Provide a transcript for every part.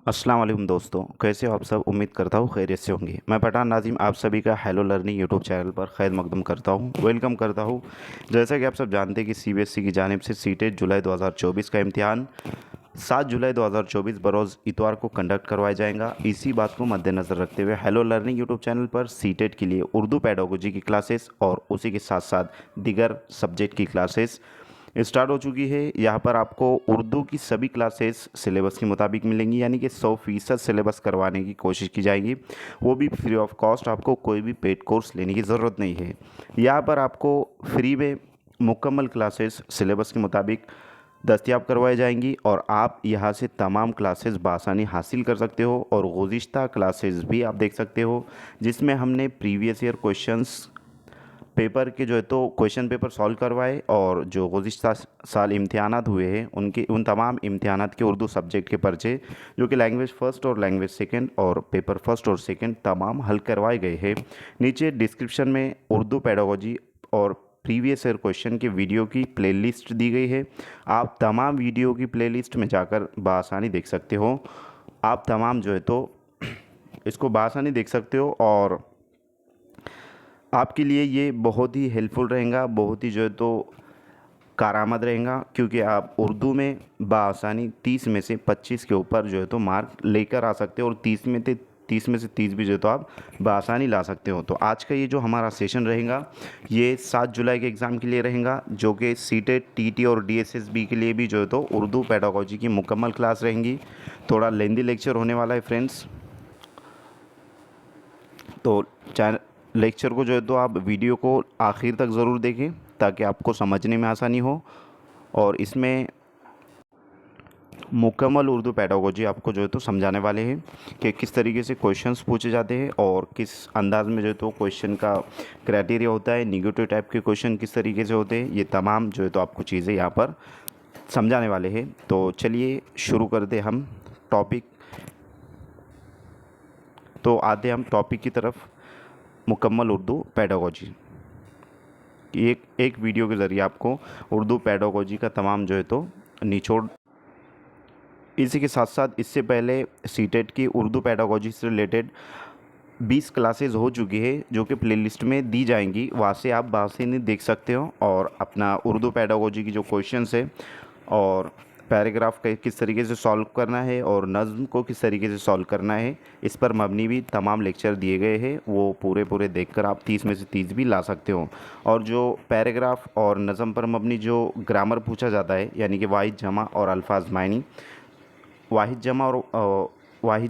अस्सलाम वालेकुम दोस्तों, कैसे हो आप सब। उम्मीद करता हूँ खैरियत से होंगे। मैं पठान नाजिम आप सभी का हेलो लर्निंग यूट्यूब चैनल पर खैर मकदम करता हूँ, वेलकम करता हूँ। जैसा कि आप सब जानते हैं कि सीबीएसई की जानिब से सीटेट जुलाई 2024 का इम्तिहान 7 जुलाई 2024 बरोज़ इतवार को कंडक्ट करवाया जाएगा। इसी बात को मद्देनज़र रखते हुए हेलो लर्निंग यूट्यूब चैनल पर सीटेट के लिए उर्दू पेडागोजी की क्लासेस और उसी के साथ साथ दीगर सब्जेक्ट की क्लासेस स्टार्ट हो चुकी है। यहाँ पर आपको उर्दू की सभी क्लासेस सिलेबस के मुताबिक मिलेंगी, यानी कि 100% सिलेबस करवाने की कोशिश की जाएगी, वो भी फ्री ऑफ कॉस्ट। आपको कोई भी पेड कोर्स लेने की ज़रूरत नहीं है। यहाँ पर आपको फ्री में मुकम्मल क्लासेस सिलेबस के मुताबिक दस्तियाब करवाई जाएंगी और आप यहाँ से तमाम क्लासेस बासानी हासिल कर सकते हो। और गुज़िश्ता क्लासेस भी आप देख सकते हो, जिसमें हमने प्रीवियस ईयर क्वेश्चंस पेपर के जो है तो क्वेश्चन पेपर सॉल्व करवाए और जो गुज़िश्ता साल इम्तिहानात हुए हैं उनके उन तमाम इम्तिहानात के उर्दू सब्जेक्ट के पर्चे जो कि लैंग्वेज फ़र्स्ट और लैंग्वेज सेकंड और पेपर फर्स्ट और सेकंड तमाम हल करवाए गए हैं। नीचे डिस्क्रिप्शन में उर्दू पेडागोजी और प्रीवियस ईयर क्वेश्चन के वीडियो की प्लेलिस्ट दी गई है। आप तमाम वीडियो की प्लेलिस्ट में जाकर बआसानी देख सकते हो। आप तमाम जो है तो इसको बआसानी देख सकते हो और आपके लिए ये बहुत ही हेल्पफुल रहेगा, बहुत ही जो है तो कारआमद रहेगा, क्योंकि आप उर्दू में बआसानी 30 में से 25 के ऊपर जो है तो मार्क लेकर आ सकते हो और 30 में से 30 भी जो है तो आप बआसानी ला सकते हो। तो आज का ये जो हमारा सेशन रहेगा ये 7 जुलाई के एग्ज़ाम के लिए रहेगा, जो कि सीटेट टीटी और डीएसएसबी के लिए भी जो है तो उर्दू पेडागोजी की मुकम्मल क्लास रहेंगी। थोड़ा लेंदी लेक्चर होने वाला है फ्रेंड्स, तो चैनल लेक्चर को जो है तो आप वीडियो को आखिर तक ज़रूर देखें ताकि आपको समझने में आसानी हो। और इसमें मुकम्मल उर्दू पेडागोजी आपको जो है तो समझाने वाले हैं कि किस तरीके से क्वेश्चंस पूछे जाते हैं और किस अंदाज में जो है तो क्वेश्चन का क्राइटेरिया होता है, निगेटिव टाइप के क्वेश्चन किस तरीके से होते हैं, ये तमाम जो है तो आपको चीज़ें यहाँ पर समझाने वाले हैं। तो चलिए शुरू करते हम टॉपिक। तो आते हम टॉपिक की तरफ, मुकम्मल उर्दू पेडागोजी। एक एक वीडियो के ज़रिए आपको उर्दू पेडागोजी का तमाम जो है तो निचोड़। इसी के साथ साथ इससे पहले सीटेट की उर्दू पेडागोजी से रिलेटेड 20 क्लासेस हो चुकी है जो कि प्लेलिस्ट में दी जाएंगी, वहाँ से आप बासानी देख सकते हो और अपना उर्दू पेडागोजी की जो क्वेश्चंस है और पैराग्राफ का किस तरीके से सॉल्व करना है और नज़्म को किस तरीके से सॉल्व करना है, इस पर मबनी भी तमाम लेक्चर दिए गए हैं। वो पूरे पूरे देखकर आप 30 में से 30 भी ला सकते हो। और जो पैराग्राफ और नज़म पर मबनी जो ग्रामर पूछा जाता है, यानी कि वाहिद जमा और अल्फाज मायनी, वाहिद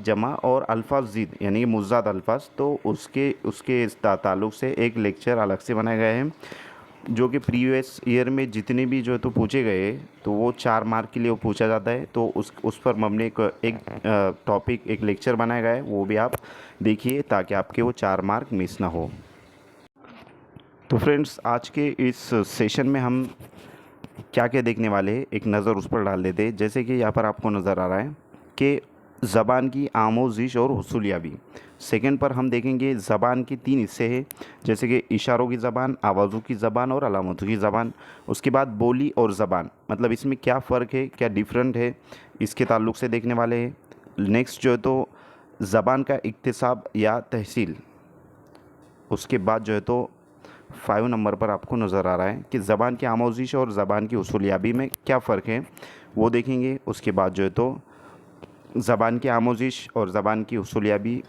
जमा और अल्फाज ज़ीद यानी कि मुज़्ज़ाद अल्फाज, तो उसके उसके इस ताल्लुक़ से एक लेक्चर अलग से बनाए गए हैं जो कि प्रीवियस ईयर में जितने भी जो है तो पूछे गए, तो वो 4 मार्क के लिए वो पूछा जाता है। तो उस पर मबनी एक टॉपिक एक लेक्चर बनाया गया है, वो भी आप देखिए ताकि आपके वो 4 मार्क मिस ना हो। तो फ्रेंड्स आज के इस सेशन में हम क्या क्या देखने वाले हैं एक नज़र उस पर डाल देते हैं। जैसे कि यहाँ पर आपको नज़र आ रहा है कि ज़बान की आमोज़िश और हुसूलियाबी। सेकंड पर हम देखेंगे ज़बान के 3 हिस्से हैं, जैसे कि इशारों की ज़बान, आवाज़ों की ज़बान और अलामतों की ज़बान। उसके बाद बोली और ज़बान, मतलब इसमें क्या फ़र्क है, क्या डिफरेंट है, इसके ताल्लुक़ से देखने वाले हैं। नेक्स्ट जो है तो ज़बान का इक्तिसाब या तहसील। उसके बाद जो है तो 5 नंबर पर आपको नज़र आ रहा है कि ज़बान की आमोज़िश और ज़बान की उसूलियाबी में क्या फ़र्क है, वो देखेंगे। उसके बाद जो है तो ज़बान की आमोज़िश और ज़बान की उसूलियाबी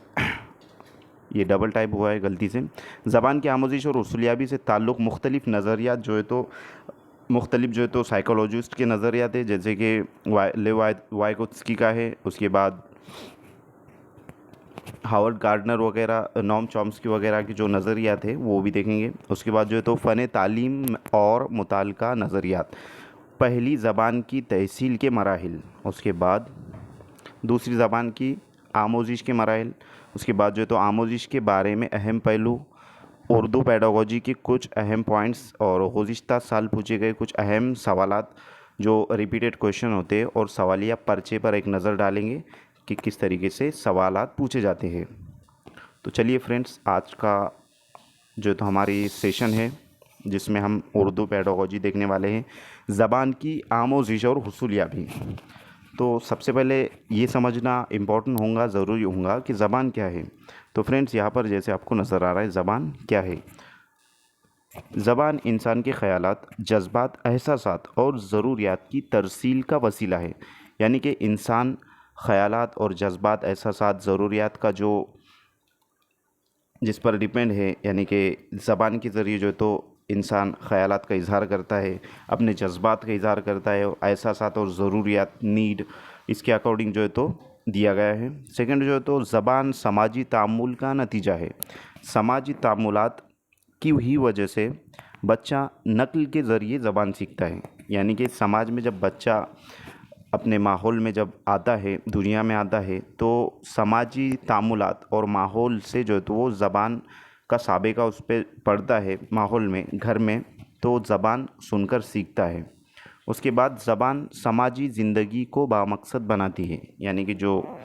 ये डबल टाइप हुआ है गलती से। ज़बान की आमोज़िश और उसूलियाबी से ताल्लुक़ मुख्तलिफ़ नज़रियात जो है तो मुख्तलिफ़ जो है तो साइकोलॉजिस्ट के नज़रियात है, जैसे कि वाइगोत्स्की का है। उसके बाद हावर्ड गार्डनर वगैरह, नोम चॉम्स्की वगैरह के जो नज़रियात थे वो भी देखेंगे। उसके बाद जो है तो फ़न तालीम और मुतालका नज़रियात, पहली ज़बान की तहसील के मराहिल, उसके बाद दूसरी ज़बान की आमोज़िश के मराहिल, उसके बाद जो है तो आमोज़िश के बारे में अहम पहलू, उर्दू पेडागोजी के कुछ अहम पॉइंट्स और गुज़िश्ता साल पूछे गए कुछ अहम सवालात जो रिपीटेड क्वेश्चन होते हैं और सवालिया पर्चे पर एक नज़र डालेंगे कि किस तरीके से सवालात पूछे जाते हैं। तो चलिए फ्रेंड्स आज का जो तो हमारी सेशन है जिसमें हम उर्दू पेडागोजी देखने वाले हैं, ज़बान की आमोज़िश और हुसूलियाबी। तो सबसे पहले ये समझना इम्पोर्टेंट होगा, ज़रूरी होगा कि ज़बान क्या है। तो फ्रेंड्स यहाँ पर जैसे आपको नज़र आ रहा है ज़बान क्या है। ज़बान इंसान के ख़यालात, जज्बात, एहसासात और ज़रूरियात की तरसील का वसीला है। यानी कि इंसान ख़यालात और जज्बात, एहसासात, ज़रूरियात का जो जिस पर डिपेंड है, यानी कि ज़बान के ज़रिए जो है तो इंसान ख़यालात का इज़हार करता है, अपने जज्बात का इज़हार करता है, और एहसासात और ज़रूरियात, नीड, इसके अकॉर्डिंग जो है तो दिया गया है। सेकंड जो है तो ज़बान समाजी तामुल का नतीजा है। समाजी तामुलात की ही वजह से बच्चा नक़ल के ज़रिए ज़बान सीखता है। यानी कि समाज में जब बच्चा अपने माहौल में जब आता है, दुनिया में आता है, तो समाजी तामुलात और माहौल से जो है तो वो ज़बान का साबिका उस पे पड़ता है माहौल में, घर में, तो ज़बान सुनकर सीखता है। उसके बाद ज़बान समाजी ज़िंदगी को बामकसद बनाती है। यानी कि जो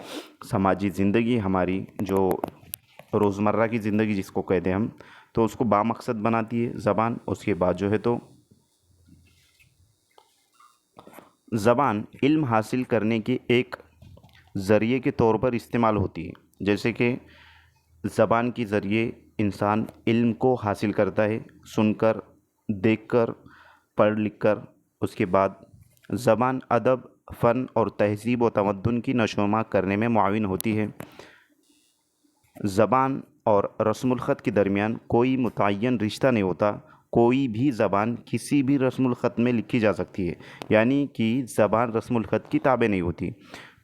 समाजी ज़िंदगी हमारी, जो रोज़मर्रा की ज़िंदगी जिसको कहते हैं हम, तो उसको बामकसद बनाती है ज़बान। उसके बाद जो है तो ज़बान इल्म हासिल करने के एक ज़रिए के तौर पर इस्तेमाल होती है। जैसे कि ज़बान के ज़रिए इंसान इल्म को हासिल करता है, सुनकर, देखकर, पढ़ लिख कर। उसके बाद ज़बान अदब, फ़न और तहज़ीब व तमद्दुन की नशोनुमा करने में मुआविन होती है। ज़बान और रस्मुल ख़त के दरमियान कोई मुतय्यन रिश्ता नहीं होता। कोई भी ज़बान किसी भी रस्मुल ख़त में लिखी जा सकती है, यानी कि ज़बान रस्मुल ख़त की ताबे नहीं होती।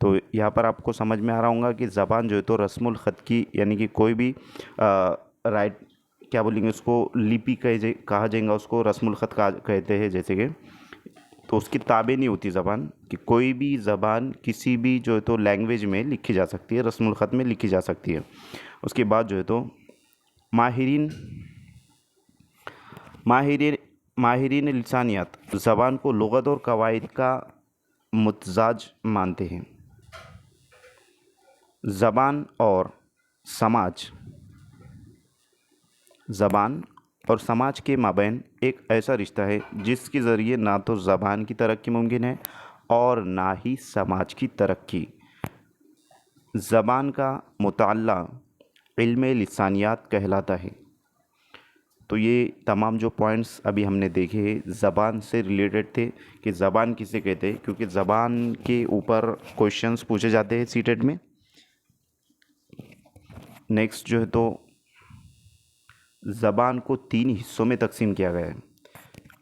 तो यहाँ पर आपको समझ में आ रहा होगा कि ज़बान जो है तो रस्मुल ख़त की, यानी कि कोई भी राइट, क्या बोलेंगे उसको, लिपि कहा जाएगा उसको, रस्मुल ख़त कहा कहते हैं जैसे कि, तो उसकी ताबे नहीं होती ज़बान, कि कोई भी ज़बान किसी भी जो है तो लैंग्वेज में लिखी जा सकती है, रस्मुल ख़त में लिखी जा सकती है। उसके बाद जो है तो माहिरीन माहिरीन माहिरीन लिसानियात ज़बान को लुग़त और कवायद का मुतज़ाज मानते हैं। ज़बान और समाज ज़बान और समाज के माबैन एक ऐसा रिश्ता है जिसके ज़रिए ना तो ज़बान की तरक्की मुमकिन है और ना ही समाज की तरक्की। ज़बान का मुताल्ला इल्म लिसानियात कहलाता है। तो ये तमाम जो पॉइंट्स अभी हमने देखे ज़बान से रिलेटेड थे कि ज़बान किसे कहते हैं, क्योंकि ज़बान के ऊपर क्वेश्चंस पूछे जाते हैं सीटेट में। नेक्स्ट जो है तो ज़बान को 3 हिस्सों में तकसीम किया गया है।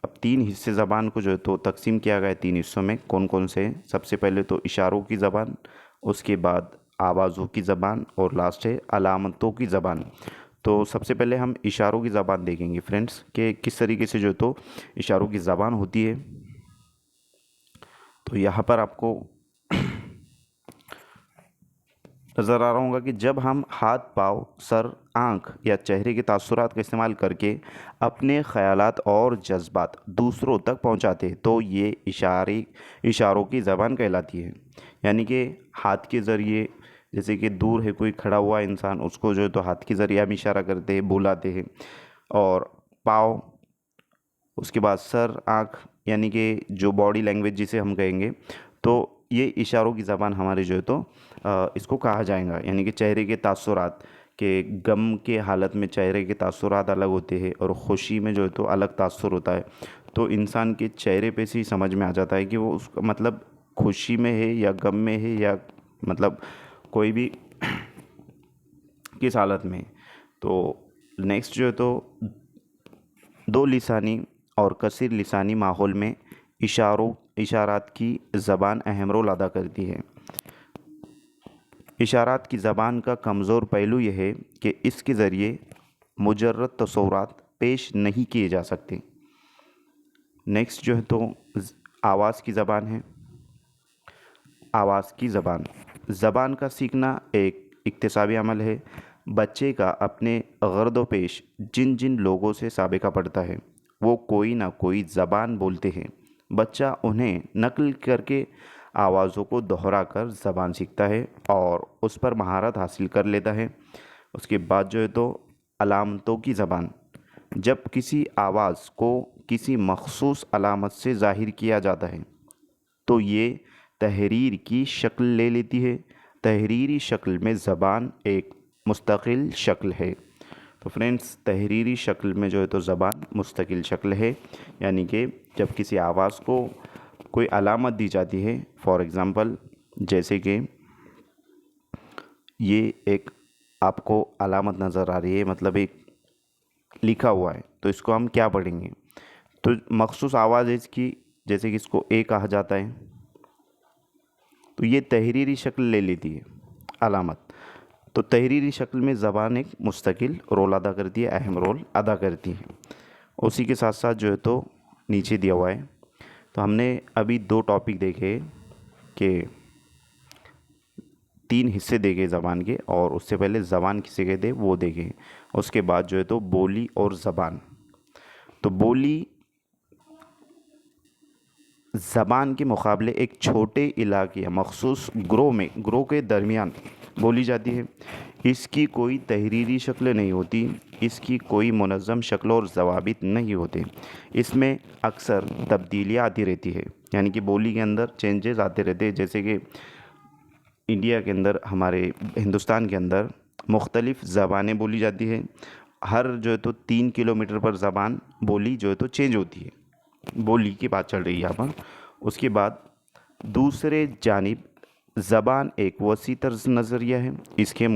अब 3 हिस्से ज़बान को जो है तो तकसीम किया गया है 3 हिस्सों में। कौन कौन से हैं? सबसे पहले तो इशारों की ज़बान, उसके बाद आवाज़ों की ज़बान, और लास्ट है अलामतों की ज़बान। तो सबसे पहले हम इशारों की ज़बान देखेंगे फ्रेंड्स, कि किस तरीके से जो है तो इशारों की ज़बान होती है। तो यहाँ पर आपको नज़र आ रहा होगा कि जब हम हाथ, पाँव, सर, आँख या चेहरे के तासुरात का इस्तेमाल करके अपने ख़यालात और जज्बात दूसरों तक पहुँचाते हैं, तो ये इशारों की ज़बान कहलाती है। यानी कि हाथ के ज़रिए, जैसे कि दूर है कोई खड़ा हुआ इंसान, उसको जो है तो हाथ के ज़रिए हम इशारा करते हैं, बुलाते हैं। और पाँव, उसके बाद सर, आँख, यानी कि जो बॉडी लैंग्वेज जिसे हम कहेंगे, तो ये इशारों की ज़बान हमारी जो है तो इसको कहा जाएगा। यानी कि चेहरे के तासुरात, के गम के हालत में चेहरे के तासुरात अलग होते हैं और ख़ुशी में जो है तो अलग तासुर होता है। तो इंसान के चेहरे पे से ही समझ में आ जाता है कि वो उसका मतलब खुशी में है या गम में है, या मतलब कोई भी किस हालत में। तो नेक्स्ट जो है तो दो लिसानी और कसीर लिसानी माहौल में इशारात की ज़बान अहम रोल अदा करती है। इशारात की ज़बान का कमज़ोर पहलू यह है कि इसके ज़रिए मुजर्रद तसव्वुरात पेश नहीं किए जा सकते। नेक्स्ट जो है तो आवाज़ की ज़बान है। आवाज़ की ज़बान, ज़बान का सीखना एक इक्तिसाबी अमल है। बच्चे का अपने गर्दो पेश जिन जिन लोगों से साबिका पड़ता है, वो कोई ना कोई ज़बान बोलते हैं। बच्चा उन्हें नकल करके आवाज़ों को दोहरा कर ज़बान सीखता है और उस पर महारत हासिल कर लेता है। उसके बाद जो है तो अलामतों की ज़बान, जब किसी आवाज़ को किसी मखसूस अलामत से ज़ाहिर किया जाता है, तो ये तहरीर की शक्ल ले लेती है। तहरीरी शक्ल में ज़बान एक मुस्तकिल शक्ल है। तो फ्रेंड्स, तहरीरी शक्ल में जो है तो ज़बान मुस्तकिल शक्ल है, यानी कि जब किसी आवाज़ को कोई अलामत दी जाती है, फॉर एग्ज़ाम्पल जैसे कि ये एक आपको अलामत नज़र आ रही है, मतलब एक लिखा हुआ है, तो इसको हम क्या पढ़ेंगे? तो मखसूस आवाज़ है इसकी, जैसे कि इसको ए कहा जाता है, तो ये तहरीरी शक्ल ले लेती है अलामत। तो तहरीरी शक्ल में ज़बान एक मुस्तकिल रोल अदा करती है, अहम रोल अदा करती है। उसी के साथ साथ जो है तो नीचे दिया हुआ है, तो हमने अभी 2 टॉपिक देखे कि 3 हिस्से देखे ज़बान के, और उससे पहले ज़बान किसे कहते हैं वो देखे। उसके बाद जो है तो बोली और ज़बान। तो बोली ज़बान के मुकाबले एक छोटे इलाके या मखसूस ग्रोह के दरमियान बोली जाती है। इसकी कोई तहरीरी शक्ल नहीं होती, इसकी कोई मुनज़्ज़म शक्ल और ज़वाबित नहीं होते। इसमें अक्सर तब्दीलियाँ आती रहती है, यानी कि बोली के अंदर चेंजेस आते रहते हैं। जैसे कि इंडिया के अंदर, हमारे हिंदुस्तान के अंदर मुख्तलिफ़ ज़बानें बोली जाती है। हर जो है तो 3 किलोमीटर पर ज़बान बोली जो है तो चेंज होती है। बोली की बात चल रही है यहाँ पर। उसके बाद दूसरे जानिब ज़बान एक वसी तर्ज़ नज़रिया है। इसके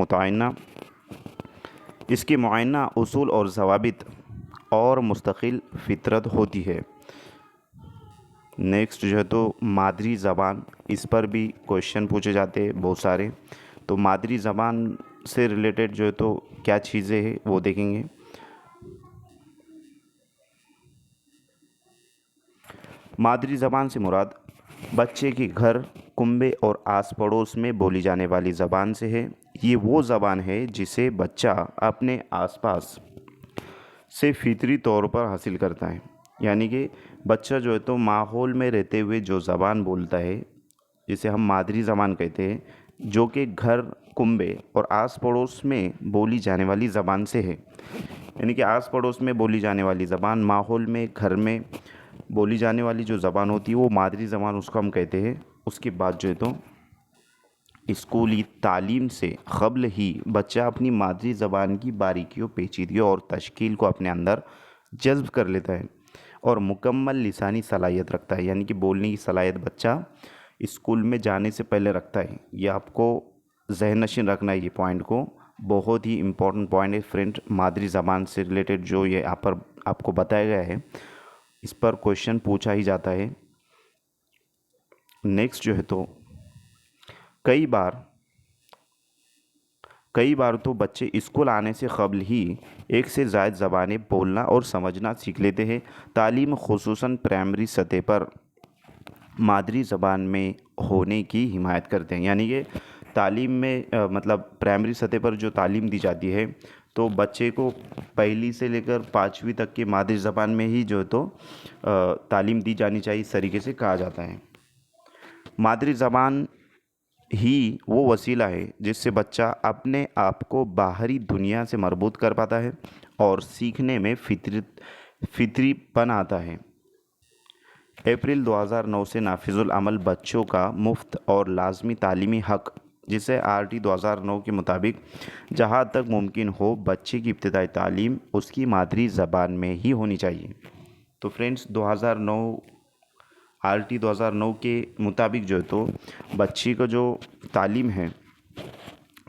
मुआयना उसूल और ज़वाबित और मुस्तकिल फ़ितरत होती है। नेक्स्ट जो है तो मादरी ज़बान, इस पर भी क्वेश्चन पूछे जाते हैं बहुत सारे। तो मादरी ज़बान से रिलेटेड जो है तो क्या चीज़ें हैं वो देखेंगे। मादरी ज़बान से मुराद बच्चे के घर, कुंबे और आस पड़ोस में बोली जाने वाली ज़बान से है। ये वो ज़बान है जिसे बच्चा अपने आसपास से फितरी तौर पर हासिल करता है, यानी कि बच्चा जो है तो माहौल में रहते हुए जो ज़बान बोलता है, जिसे हम मादरी ज़बान कहते हैं, जो कि घर, कुंबे और आस पड़ोस में बोली जाने वाली ज़बान से है। यानी कि आस पड़ोस में बोली जाने वाली ज़बान, माहौल में, घर में बोली जाने वाली जो ज़बान होती है वो मादरी ज़बान उसको हम कहते हैं। उसके बाद जो है तो स्कूली तालीम से क़ब्ल ही बच्चा अपनी मादरी ज़बान की बारीकियों, पेचीदगियों और तश्कील को अपने अंदर जज़्ब कर लेता है और मुकम्मल लिसानी सलाहियत रखता है, यानी कि बोलने की सलाहियत बच्चा स्कूल में जाने से पहले रखता है। ये आपको ज़हन नशीन रखना है, ये पॉइंट को, बहुत ही इम्पोर्टेंट पॉइंट है फ्रेंड। मादरी ज़बान से रिलेटेड जो ये यहाँ पर आपको बताया गया है, इस पर क्वेश्चन पूछा ही जाता है। नेक्स्ट जो है तो कई बार तो बच्चे स्कूल आने से क़ब्ल ही एक से ज़ायद ज़बानें बोलना और समझना सीख लेते हैं। तालीम ख़ुसूसन प्राइमरी सतह पर मादरी ज़बान में होने की हिमायत करते हैं, यानी कि तालीम में मतलब प्राइमरी सतह पर जो तालीम दी जाती है, तो बच्चे को पहली से लेकर 5वीं तक की मादरी ज़बान में ही जो है तो तालीम दी जानी चाहिए, इस तरीके से कहा जाता है। मादरी ज़बान ही वो वसीला है जिससे बच्चा अपने आप को बाहरी दुनिया से मरबूत कर पाता है और सीखने में फितरीपन आता है। अप्रैल 2009 से नाफिजुल अमल बच्चों का मुफ्त और लाजमी तालीमी हक़, जिसे RT 2009 के मुताबिक जहाँ तक मुमकिन हो बच्चे की इब्तिदाई तालीम उसकी मादरी ज़बान में ही होनी चाहिए। तो फ्रेंड्स, 2009 RT 2009 के मुताबिक जो है तो बच्चे को जो तालीम है,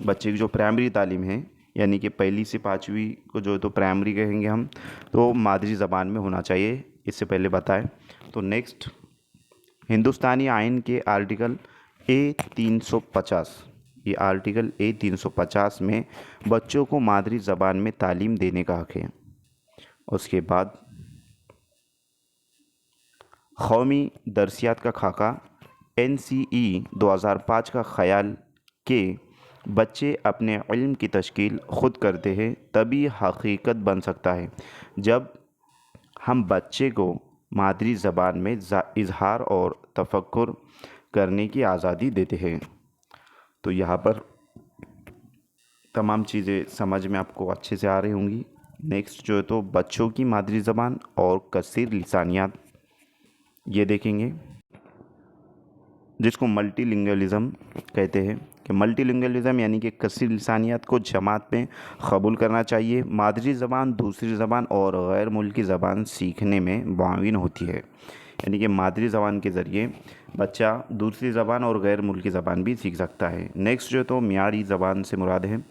बच्चे की जो प्राइमरी तालीम है, यानी कि पहली से 5वीं को जो है तो प्राइमरी कहेंगे हम, तो मादरी ज़बान में होना चाहिए, इससे पहले बताएं। तो नेक्स्ट, हिंदुस्तानी आइन के आर्टिकल A 350, ये आर्टिकल A 350 में बच्चों को मादरी ज़बान में तालीम देने का हक़ है। उसके बाद कौमी दरसियात का खाका NCE 2005 का ख़याल कि बच्चे अपने इल्म की तश्कील ख़ुद करते हैं तभी हकीकत बन सकता है जब हम बच्चे को मादरी ज़बान में इज़हार और तफ़क्कुर करने की आज़ादी देते हैं। तो यहाँ पर तमाम चीज़ें समझ में आपको अच्छे से आ रही होंगी। नेक्स्ट जो है तो बच्चों की मादरी ज़बान और कसीर लिसानियात, ये देखेंगे। जिसको मल्टीलिंगुअलिज्म कहते हैं। कि मल्टीलिंगुअलिज्म यानी कि कसी लिसानियत को जमात में कबूल करना चाहिए। मादरी ज़बान, दूसरी ज़बान और गैर मुल्की ज़बान सीखने में मुआविन होती है। यानी कि मादरी ज़बान के ज़रिए बच्चा दूसरी ज़बान और गैर मुल्की ज़बान भी सीख सकता है। नेक्स्ट जो तो मियारी ज़बान से मुराद है।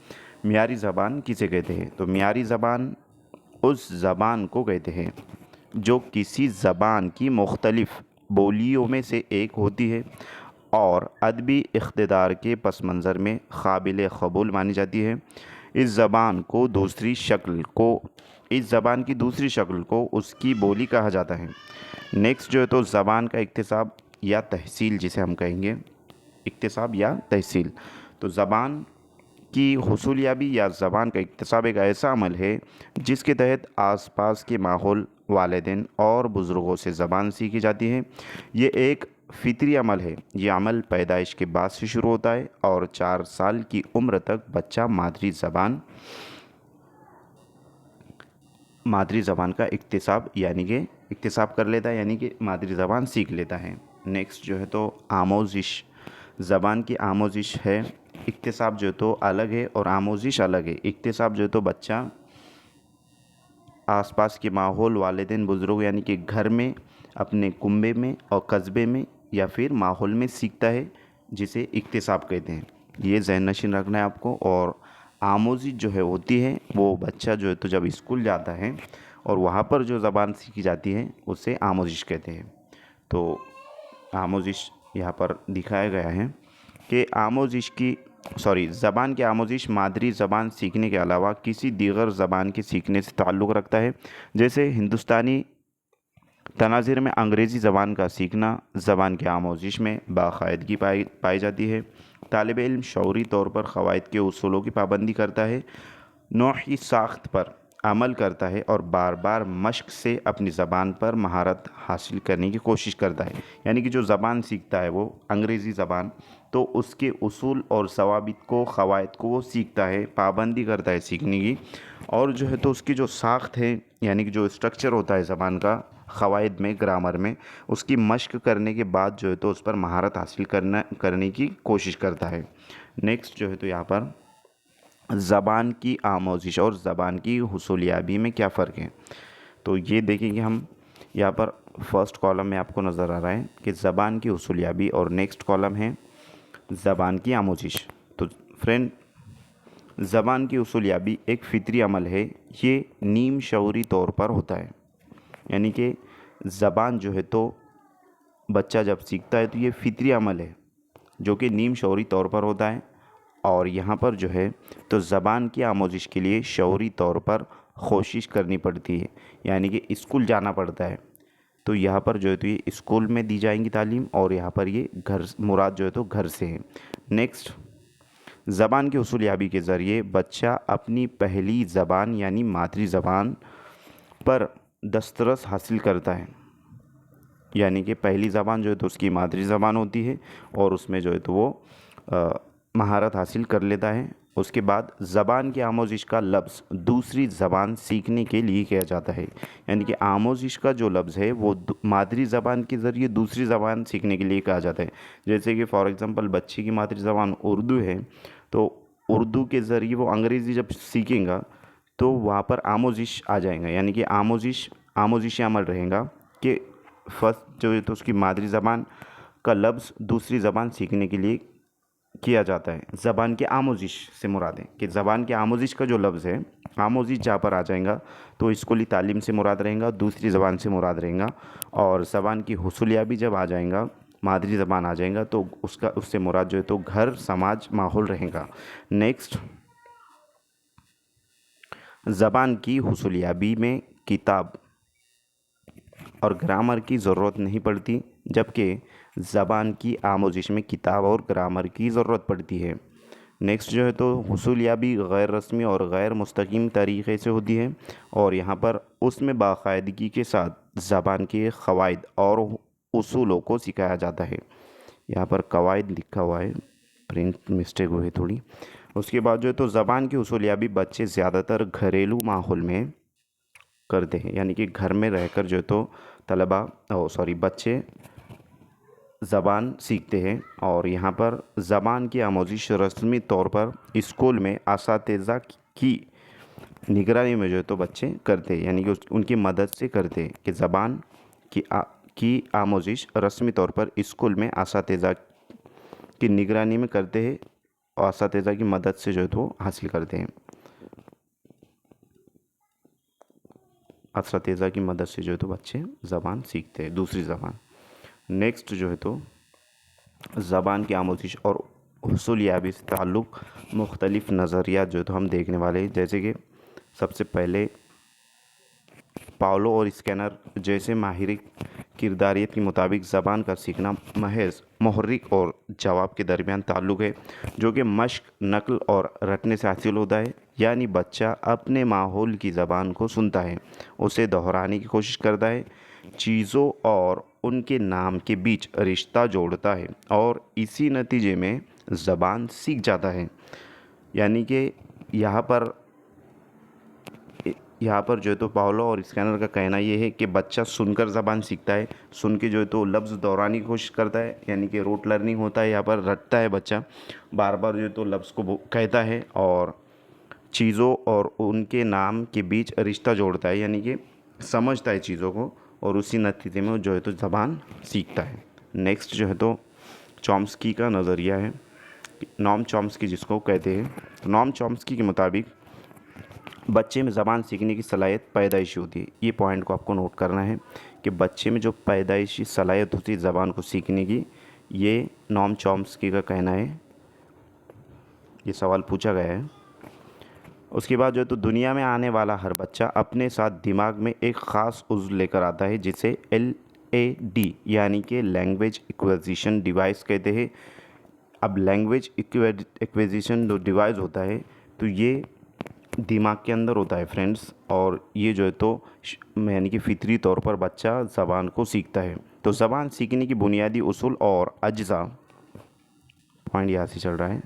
मियारी ज़बान किसे कहते हैं? तो मियारी ज़बान उस ज़बान को कहते हैं जो किसी ज़बान की मुख्तलिफ़ बोलियों में से एक होती है और अदबी इक़्तिदार के पस मंज़र में काबिल क़बूल मानी जाती है। इस ज़बान की दूसरी शक्ल को उसकी बोली कहा जाता है। नेक्स्ट जो है तो ज़बान का इक्तिसाब या तहसील जिसे हम कहेंगे, इक्तिसाब या तहसील। तो ज़बान की हुसूलियाबी या ज़बान का इक्तिसाब एक ऐसा अमल है जिसके तहत आसपास के माहौल, वालिदैन और बुज़ुर्गों से ज़बान सीखी जाती है। ये एक फ़ितरी अमल है। ये अमल पैदाइश के बाद से शुरू होता है और 4 साल की उम्र तक बच्चा मादरी ज़बान का इक्तिसाब कर लेता है, यानी कि मादरी ज़बान सीख लेता है। नेक्स्ट जो है तो आमोज़िश। ज़बान की आमोज़िश है। इक्तिसाब जो है तो अलग है और आमोज़िश अलग है। इक्तिसाब जो है तो बच्चा आसपास के माहौल, वालिदैन, बुज़ुर्ग यानी कि घर में, अपने कुंबे में और कस्बे में या फिर माहौल में सीखता है, जिसे इक्तिसाब कहते हैं। ये ज़हन नशीन रखना है आपको। और आमोज़िश जो है होती है वो बच्चा जो है तो जब स्कूल जाता है और वहाँ पर जो ज़बान सीखी जाती है उसे आमोज़िश कहते हैं। तो आमोज़िश यहाँ पर दिखाया गया है कि ज़बान की आमोज़िश मादरी ज़बान सीखने के अलावा किसी दीगर ज़बान के सीखने से ताल्लुक़ रखता है। जैसे हिंदुस्तानी तनाज़िर में अंग्रेज़ी ज़बान का सीखना ज़बान की आमोज़िश में बाकायदगी पाई जाती है। तालिब इल्म शऊरी तौर पर क़वाइद के उसूलों की पाबंदी करता है, नौई साख्त पर अमल करता है और बार बार मश्क से अपनी ज़बान पर महारत हासिल करने की कोशिश करता है। यानी कि जो ज़बान सीखता है वो अंग्रेज़ी ज़बान, तो उसके उसूल और ज़वाबित को, क़वाइद को वो सीखता है, पाबंदी करता है सीखने की। और जो है तो उसकी जो साख्त है, यानी कि जो स्ट्रक्चर होता है ज़बान का क़वाइद में, ग्रामर में, उसकी मश्क करने के बाद जो है तो उस पर महारत हासिल करने की कोशिश करता है। नेक्स्ट जो है तो यहाँ पर ज़बान की आमोज़िश और ज़बान की हुसूलियाबी में क्या फ़र्क है, तो ये देखेंगे हम। यहाँ पर फर्स्ट कॉलम में आपको नज़र आ रहा है कि ज़बान की हुसूलियाबी और नेक्स्ट कॉलम है ज़बान की आमोज़िश। तो फ्रेंड, ज़बान की हुसूलियाबी एक फ़ितरी अमल है। ये नीम शऊरी तौर पर होता है। यानी कि ज़बान जो है तो बच्चा जब सीखता है तो ये फ़ितरी अमल है जो कि नीम शऊरी तौर पर होता है। और यहाँ पर जो है तो ज़बान की आमोज़िश के लिए शऊरी तौर पर कोशिश करनी पड़ती है, यानी कि स्कूल जाना पड़ता है। तो यहाँ पर जो है तो ये स्कूल में दी जाएंगी तालीम और यहाँ पर ये मुराद जो है तो घर से है। नेक्स्ट, ज़बान की हुसूलियाबी के ज़रिए बच्चा अपनी पहली ज़बान यानी मादरी ज़बान पर दस्तरस हासिल करता है। यानी कि पहली ज़बान जो है तो उसकी मादरी ज़बान होती है और उसमें जो है तो वो महारत हासिल कर लेता है। उसके बाद ज़बान की आमोज़िश का लफ्ज़ दूसरी ज़बान सीखने के लिए किया जाता है। यानी कि आमोज़िश का जो लफ्ज़ है वो मादरी ज़बान के ज़रिए दूसरी ज़बान सीखने के लिए कहा जाता है। जैसे कि फ़ॉर एग्ज़ाम्पल बच्चे की मादरी ज़बान उर्दू है, तो उर्दू के ज़रिए वो अंग्रेज़ी जब सीखेगा तो वहाँ पर आमोज़िश आ जाएगा। यानी कि आमोज़िशी अमल रहेगा कि फ़र्स्ट जो है तो उसकी मादरी ज़बान का लफ्ज़ दूसरी ज़बान सीखने के लिए किया जाता है। ज़बान की आमोज़िश से मुराद है कि ज़बान की आमोज़िश का जो लफ्ज़ है, आमोज़िश जहाँ पर आ जाएगा तो स्कूली तालीम से मुराद रहेगा, दूसरी ज़बान से मुराद रहेगा। और ज़बान की हुसूलियाबी जब आ जाएगा, मादरी ज़बान आ जाएगा तो उससे मुराद जो है तो घर, समाज, माहौल रहेगा। नेक्स्ट, ज़बान की हुसूलियाबी में किताब और ग्रामर की ज़रूरत नहीं पड़ती, जबकि ज़बान की आमोज़िश में किताब और ग्रामर की ज़रूरत पड़ती है। नेक्स्ट जो है तो हुसूलियाबी गैर रस्मी और गैर मुस्तकीम तरीक़े से होती है और यहाँ पर उसमें बाकायदगी के साथ ज़बान के क़वाइद और उसूलों को सिखाया जाता है। यहाँ पर क़वाइद लिखा हुआ है, प्रिंट मिस्टेक हुई थोड़ी। उसके बाद जो है तो ज़बान की हुसूलियाबी बच्चे ज़्यादातर घरेलू माहौल में करते हैं। यानी कि घर में रहकर जो है तो बच्चे ज़बान सीखते हैं और यहाँ पर ज़बान की आमोजिश रस्मी तौर पर स्कूल में असातिज़ा की निगरानी में जो है तो बच्चे करते हैं, यानी कि उनकी मदद से करते हैं कि ज़बान की आमोजिश रस्मी तौर पर स्कूल में असातिज़ा की निगरानी में करते हैं और असातिज़ा की मदद से जो है तो हासिल करते हैं। असातिज़ा की मदद से जो है तो बच्चे ज़बान सीखते हैं, दूसरी ज़बान। नेक्स्ट जो है तो ज़बान की आमोजिश और हुसूलियाबी से ताल्लुक़ मुख्तलिफ़ नज़रियात जो है तो हम देखने वाले हैं, जैसे कि सबसे पहले पाउलो और स्कैनर जैसे माहिर किरदारियत के मुताबिक ज़बान का सीखना महज मुहर्रिक और जवाब के दरमियान ताल्लुक़ है, जो कि मश्क, नक़ल और रटने से हासिल होता है। यानी बच्चा अपने माहौल की ज़बान को सुनता है, उसे दोहराने की कोशिश करता है, चीज़ों और उनके नाम के बीच रिश्ता जोड़ता है और इसी नतीजे में ज़बान सीख जाता है। यानी कि यहाँ पर जो है तो पाउलो और स्कैनर का कहना ये है कि बच्चा सुनकर ज़बान सीखता है, सुन के जो है तो लफ्ज़ दोहराने की कोशिश करता है, यानी कि रोट लर्निंग होता है। यहाँ पर रटता है बच्चा, बार बार जो है तो लफ्ज़ को कहता है और चीज़ों और उनके नाम के बीच रिश्ता जोड़ता है, यानी कि समझता है चीज़ों को और उसी नतीजे में जो है तो ज़बान सीखता है। नेक्स्ट जो है तो चॉम्स्की का नज़रिया है, नॉम चॉम्स्की जिसको कहते हैं। तो नॉम चॉम्स्की के मुताबिक बच्चे में ज़बान सीखने की सलाहियत पैदाइशी होती है। ये पॉइंट को आपको नोट करना है कि बच्चे में जो पैदाइशी सलाहियत होती है ज़बान को सीखने की, ये नॉम चॉम्स्की का कहना है, ये सवाल पूछा गया है। उसके बाद जो है तो दुनिया में आने वाला हर बच्चा अपने साथ दिमाग में एक ख़ास उज़्व लेकर आता है जिसे LAD यानी कि लैंग्वेज एक्विजिशन डिवाइस कहते हैं। अब लैंग्वेज एक्विजिशन जो डिवाइस होता है तो ये दिमाग के अंदर होता है फ्रेंड्स, और ये जो है तो यानी कि फ़ितरी तौर पर बच्चा ज़बान को सीखता है। तो ज़बान सीखने की बुनियादी उसूल और अज्ज़ा, पॉइंट यहाँ से चल रहा है,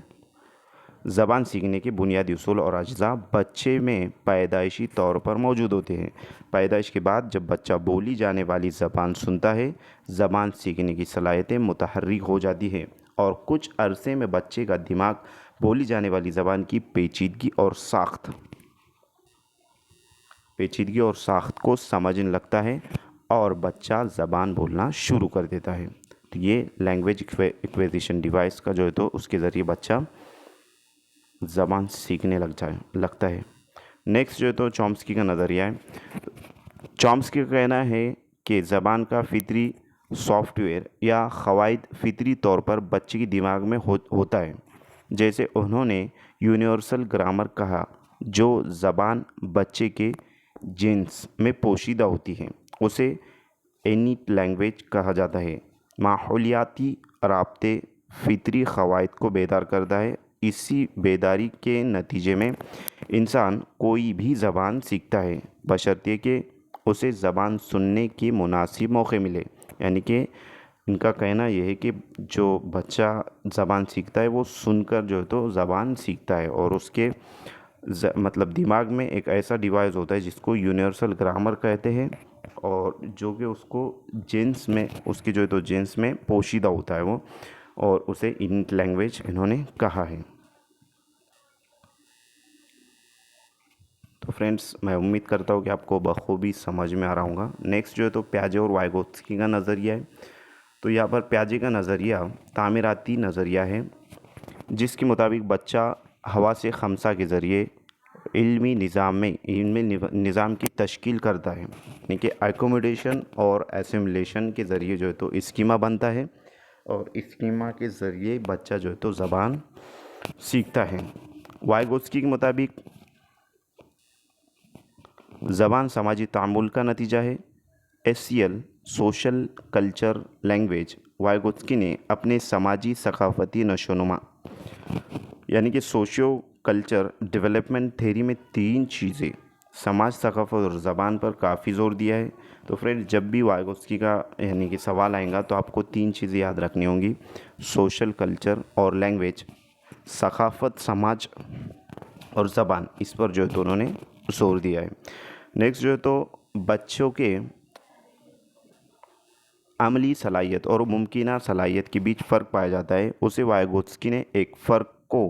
ज़बान सीखने के बुनियादी उसूल और अज्ज़ा बच्चे में पैदाइशी तौर पर मौजूद होते हैं। पैदाइश के बाद जब बच्चा बोली जाने वाली ज़बान सुनता है, ज़बान सीखने की सलाहियतें मुतहर्रिक हो जाती है और कुछ अरसे में बच्चे का दिमाग बोली जाने वाली ज़बान की पेचीदगी और साख्त को समझने लगता है और बच्चा ज़बान बोलना शुरू कर देता है। तो ये लैंग्वेज एक्विजिशन डिवाइस का जो है तो उसके ज़रिए बच्चा ज़बान सीखने लगता है। नेक्स्ट जो है तो चॉम्स्की का नज़रिया है। चॉम्स्की का कहना है कि ज़बान का फ़ितरी सॉफ्टवेयर या क़वाइद फ़ितरी तौर पर बच्चे के दिमाग में होता है। जैसे उन्होंने यूनिवर्सल ग्रामर कहा, जो ज़बान बच्चे के जीन्स में पोशीदा होती है, उसे इनिट लैंग्वेज कहा जाता है। माहौलियाती राब्ते फ़ितरी क़वाइद को बेदार करता है। इसी बेदारी के नतीजे में इंसान कोई भी ज़बान सीखता है, बशर्ते कि उसे ज़बान सुनने के मुनासिब मौके मिले। यानी कि इनका कहना यह है कि जो बच्चा ज़बान सीखता है वो सुनकर जो है तो ज़बान सीखता है और उसके मतलब दिमाग में एक ऐसा डिवाइस होता है जिसको यूनिवर्सल ग्रामर कहते हैं और जो कि उसको जीन्स में उसकी जो है तो जीन्स में पोशीदा होता है वो, और उसे इनिट लैंग्वेज इन्होंने कहा है। तो फ्रेंड्स मैं उम्मीद करता हूँ कि आपको बखूबी समझ में आ रहा होगा। नेक्स्ट जो है तो प्याजे और वाइगोत्स्की का नज़रिया है। तो यहाँ पर प्याजे का नज़रिया तामीराती नज़रिया है, जिसके मुताबिक बच्चा हवा से खमसा के ज़रिए इल्मी निज़ाम की तश्कील करता है, यानी कि एकोमोडेशन और एसिमिलेशन के ज़रिए जो है तो स्कीमा बनता है और स्कीमा के ज़रिए बच्चा जो है तो ज़बान सीखता है। वाइगोत्स्की के मुताबिक ज़बान समाजी तामुल का नतीजा है। SCL social culture language Vygotsky ने अपने समाजी सकाफ़ती नशोनुमा यानी कि सोशियो कल्चर डेवलपमेंट थ्योरी में 3 चीज़ें समाज, सकाफ़त और ज़बान पर काफ़ी ज़ोर दिया है। तो फ्रेंड जब भी वाइगोत्स्की का यानी कि सवाल आएगा तो आपको 3 चीज़ें याद रखनी होंगी, सोशल कल्चर और लैंग्वेज, सकाफ़त, समाज और ज़बान, इस पर जो है तो उन्होंने जोर दिया है। नेक्स्ट जो है तो बच्चों के अमली सलाहियत और मुमकिना सलाहियत के बीच फ़र्क पाया जाता है, उसे वाइगोत्स्की ने एक फ़र्क को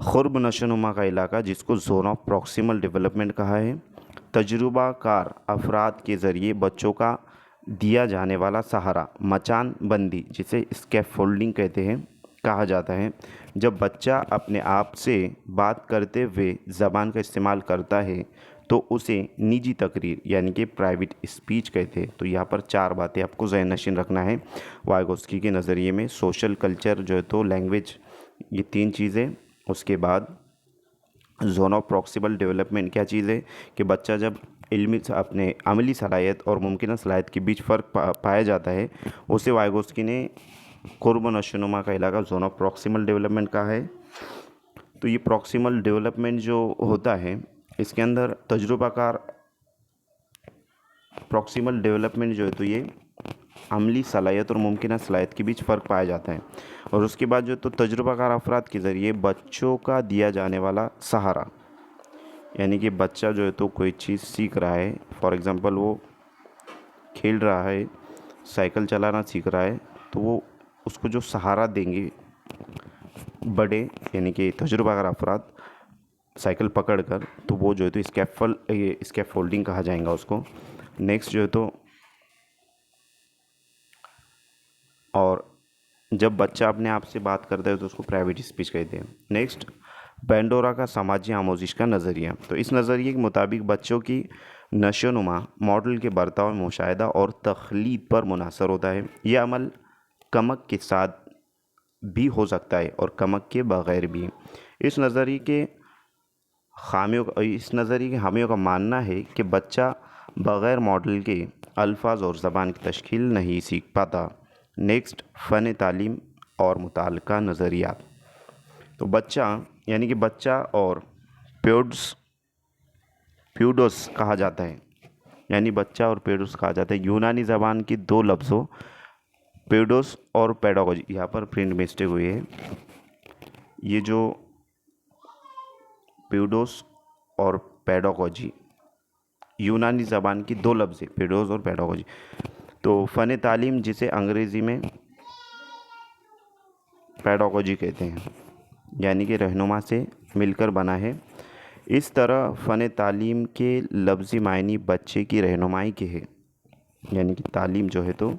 खुर्ब नशोनुमा का इलाका, जिसको जोन ऑफ प्रॉक्सिमल डेवलपमेंट कहा है, तजुर्बाकार अफराद के ज़रिए बच्चों का दिया जाने वाला सहारा, मचान बंदी जिसे स्कैफोल्डिंग कहते हैं, कहा जाता है। जब बच्चा अपने आप से बात करते हुए ज़बान का इस्तेमाल करता है तो उसे निजी तकरीर यानी कि प्राइवेट स्पीच कहते हैं। तो यहाँ पर 4 बातें आपको ज़हन नशीन रखना है वाइगोत्स्की के नज़रिए में। सोशल कल्चर जो है तो लैंग्वेज, ये 3 चीज़ें। उसके बाद जोन ऑफ प्रॉक्सिमल डेवलपमेंट क्या चीज़ है कि बच्चा जब इल्मी अपने अमली सलाहियत और मुमकिन सलाहियत के बीच फ़र्क पाया जाता है, उसे वाइगोत्स्की ने कुर्ब नशोनुमा का इलाका जोन ऑफ प्रॉक्सिमल डेवलपमेंट कहा है। तो ये प्रॉक्सिमल डेवलपमेंट जो होता है इसके अंदर तजुर्बाकार प्रॉक्सिमल डेवलपमेंट जो है तो ये अमली सलाहियत और मुमकिन सलाहियत के बीच फ़र्क पाया जाता है। और उसके बाद जो तो तजुर्बाकार अफराद के ज़रिए बच्चों का दिया जाने वाला सहारा, यानी कि बच्चा जो है तो कोई चीज़ सीख रहा है, फॉर एग्ज़ाम्पल वो खेल रहा है, साइकिल चलाना सीख रहा है, तो वो उसको जो सहारा देंगे बड़े यानी कि तजुर्बाकार अफराद साइकिल पकड़ कर, तो वो जो है तो स्कैफोल्डिंग कहा जाएगा उसको। नेक्स्ट जो है तो और जब बच्चा अपने आप से बात करता है तो उसको प्राइवेट स्पीच कहते हैं। नेक्स्ट, पेंडोरा का समाजी आमोजिश का नज़रिया। तो इस नज़रिए के मुताबिक बच्चों की नशोनुमा मॉडल के बर्ताव में मुशाहिदा और तख्लीद पर मुनहसर होता है। यह अमल कमक के साथ भी हो सकता है और कमक के बग़ैर भी। इस नज़रिए के हामियों का मानना है कि बच्चा बग़ैर मॉडल के अल्फाज और ज़बान की तश्कील नहीं सीख पाता। नेक्स्ट, फ़न तालीम और मुताल्लिक़ा नज़रियात। तो बच्चा यानी कि बच्चा और प्यूडोस कहा जाता है, यानी बच्चा और प्यूडोस कहा जाता है। यूनानी ज़बान की 2 लफ्ज़ों प्यूडोस और पेडागोजी, यहाँ पर प्रिंट मिस्टेक हुई है। ये जो प्यूडोस और पेडागोजी यूनानी ज़बान की 2 लफ्ज़ है, प्यूडोस और पेडागोजी। तो फ़न तालीम जिसे अंग्रेज़ी में पेडागोजी कहते हैं, यानी कि रहनुमा से मिलकर बना है। इस तरह फ़न तालीम के लफ्ज़ी मायने बच्चे की रहनुमाई के है, यानी कि तालीम जो है तो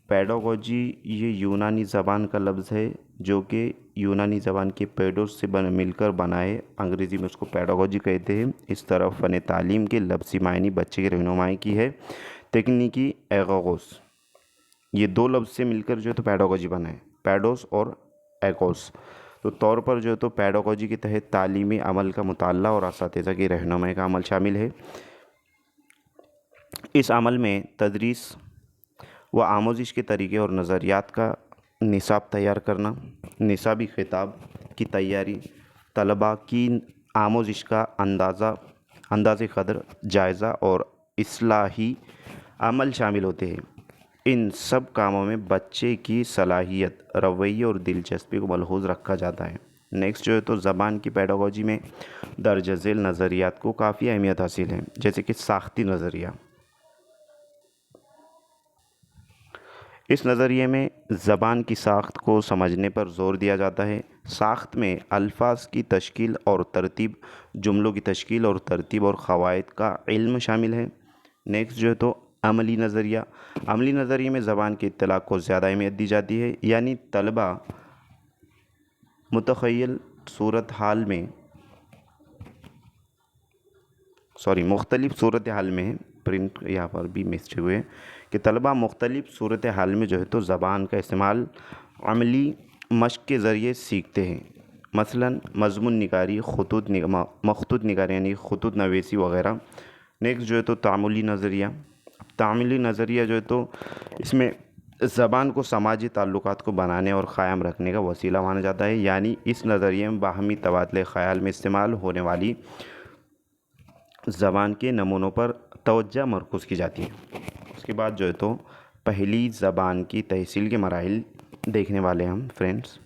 पेडागोजी ये यूनानी ज़बान का लफ्ज़ है जो कि यूनानी ज़बान के पेडोस से मिलकर बना है, अंग्रेज़ी में उसको पेडागोजी कहते हैं। इस तरह फ़न तालीम के लफ्ज़ी मायने बच्चे की रहनुमाई की है। तकनीकी एगोगोस, ये 2 लफ्ज़ से मिलकर जो है तो पेडागोजी बना है, पेडोस और एगोस। तो तौर पर जो है तो पेडागोजी के तहत तालीमी अमल का मुताल्ला और असातिज़ा की रहनुमाई का अमल शामिल है। इस अमल में तदरीस व आमोजिश के तरीक़े और नज़रियात का निसाब तैयार करना, निसाबी ख़िताब की तैयारी, तलबा की आमोजिश का अंदाज़े क़द्र जायज़ा और इस्लाही अमल शामिल होते हैं। इन सब कामों में बच्चे की सलाहियत, रवैये और दिलचस्पी को मलहूज़ रखा जाता है। नेक्स्ट जो है तो ज़बान की पेडागोजी में दर्ज झेल नज़रियात को काफ़ी अहमियत हासिल है, जैसे कि साख्ती नज़रिया। इस नज़रिए में ज़बान की साख्त को समझने पर ज़ोर दिया जाता है। साख्त में अल्फाज की तश्कील और तरतीब, जुमलों की तश्कील और तरतीब और क़वाइद का इल्म शामिल है। नेक्स्ट जो है तो अमली नज़रिया। अमली नज़रिए में ज़बान के इत्तलाक़ को ज़्यादा अहमियत दी जाती है, यानी तलबा मुतख़य्यल सूरत हाल में मुख्तलिफ़ सूरत हाल में, प्रिंट यहाँ पर भी मिस्टेक हुए कि तलबा मुख्तलिफ़ सूरत हाल में जो है तो ज़बान का इस्तेमाल अमली मश्क़ के ज़रिए सीखते हैं। मसलन मज़मून निगारी, मख़तूत निगारी यानी ख़ुतूत नवीसी वग़ैरह। नेक्स्ट जो है तो तामुली नज़रिया। तामुली नज़रिया जो है तो इसमें ज़बान को समाजी ताल्लुकात को बनाने और क़ायम रखने का वसीला माना जाता है, यानी इस नज़रिए में बाहमी तबादले ख़याल में इस्तेमाल होने वाली ज़बान के नमूनों पर तवज्जो मरकूज़ की जाती है। उसके बाद जो है तो पहली ज़बान की तहसील के मराहिल देखने वाले हम फ्रेंड्स।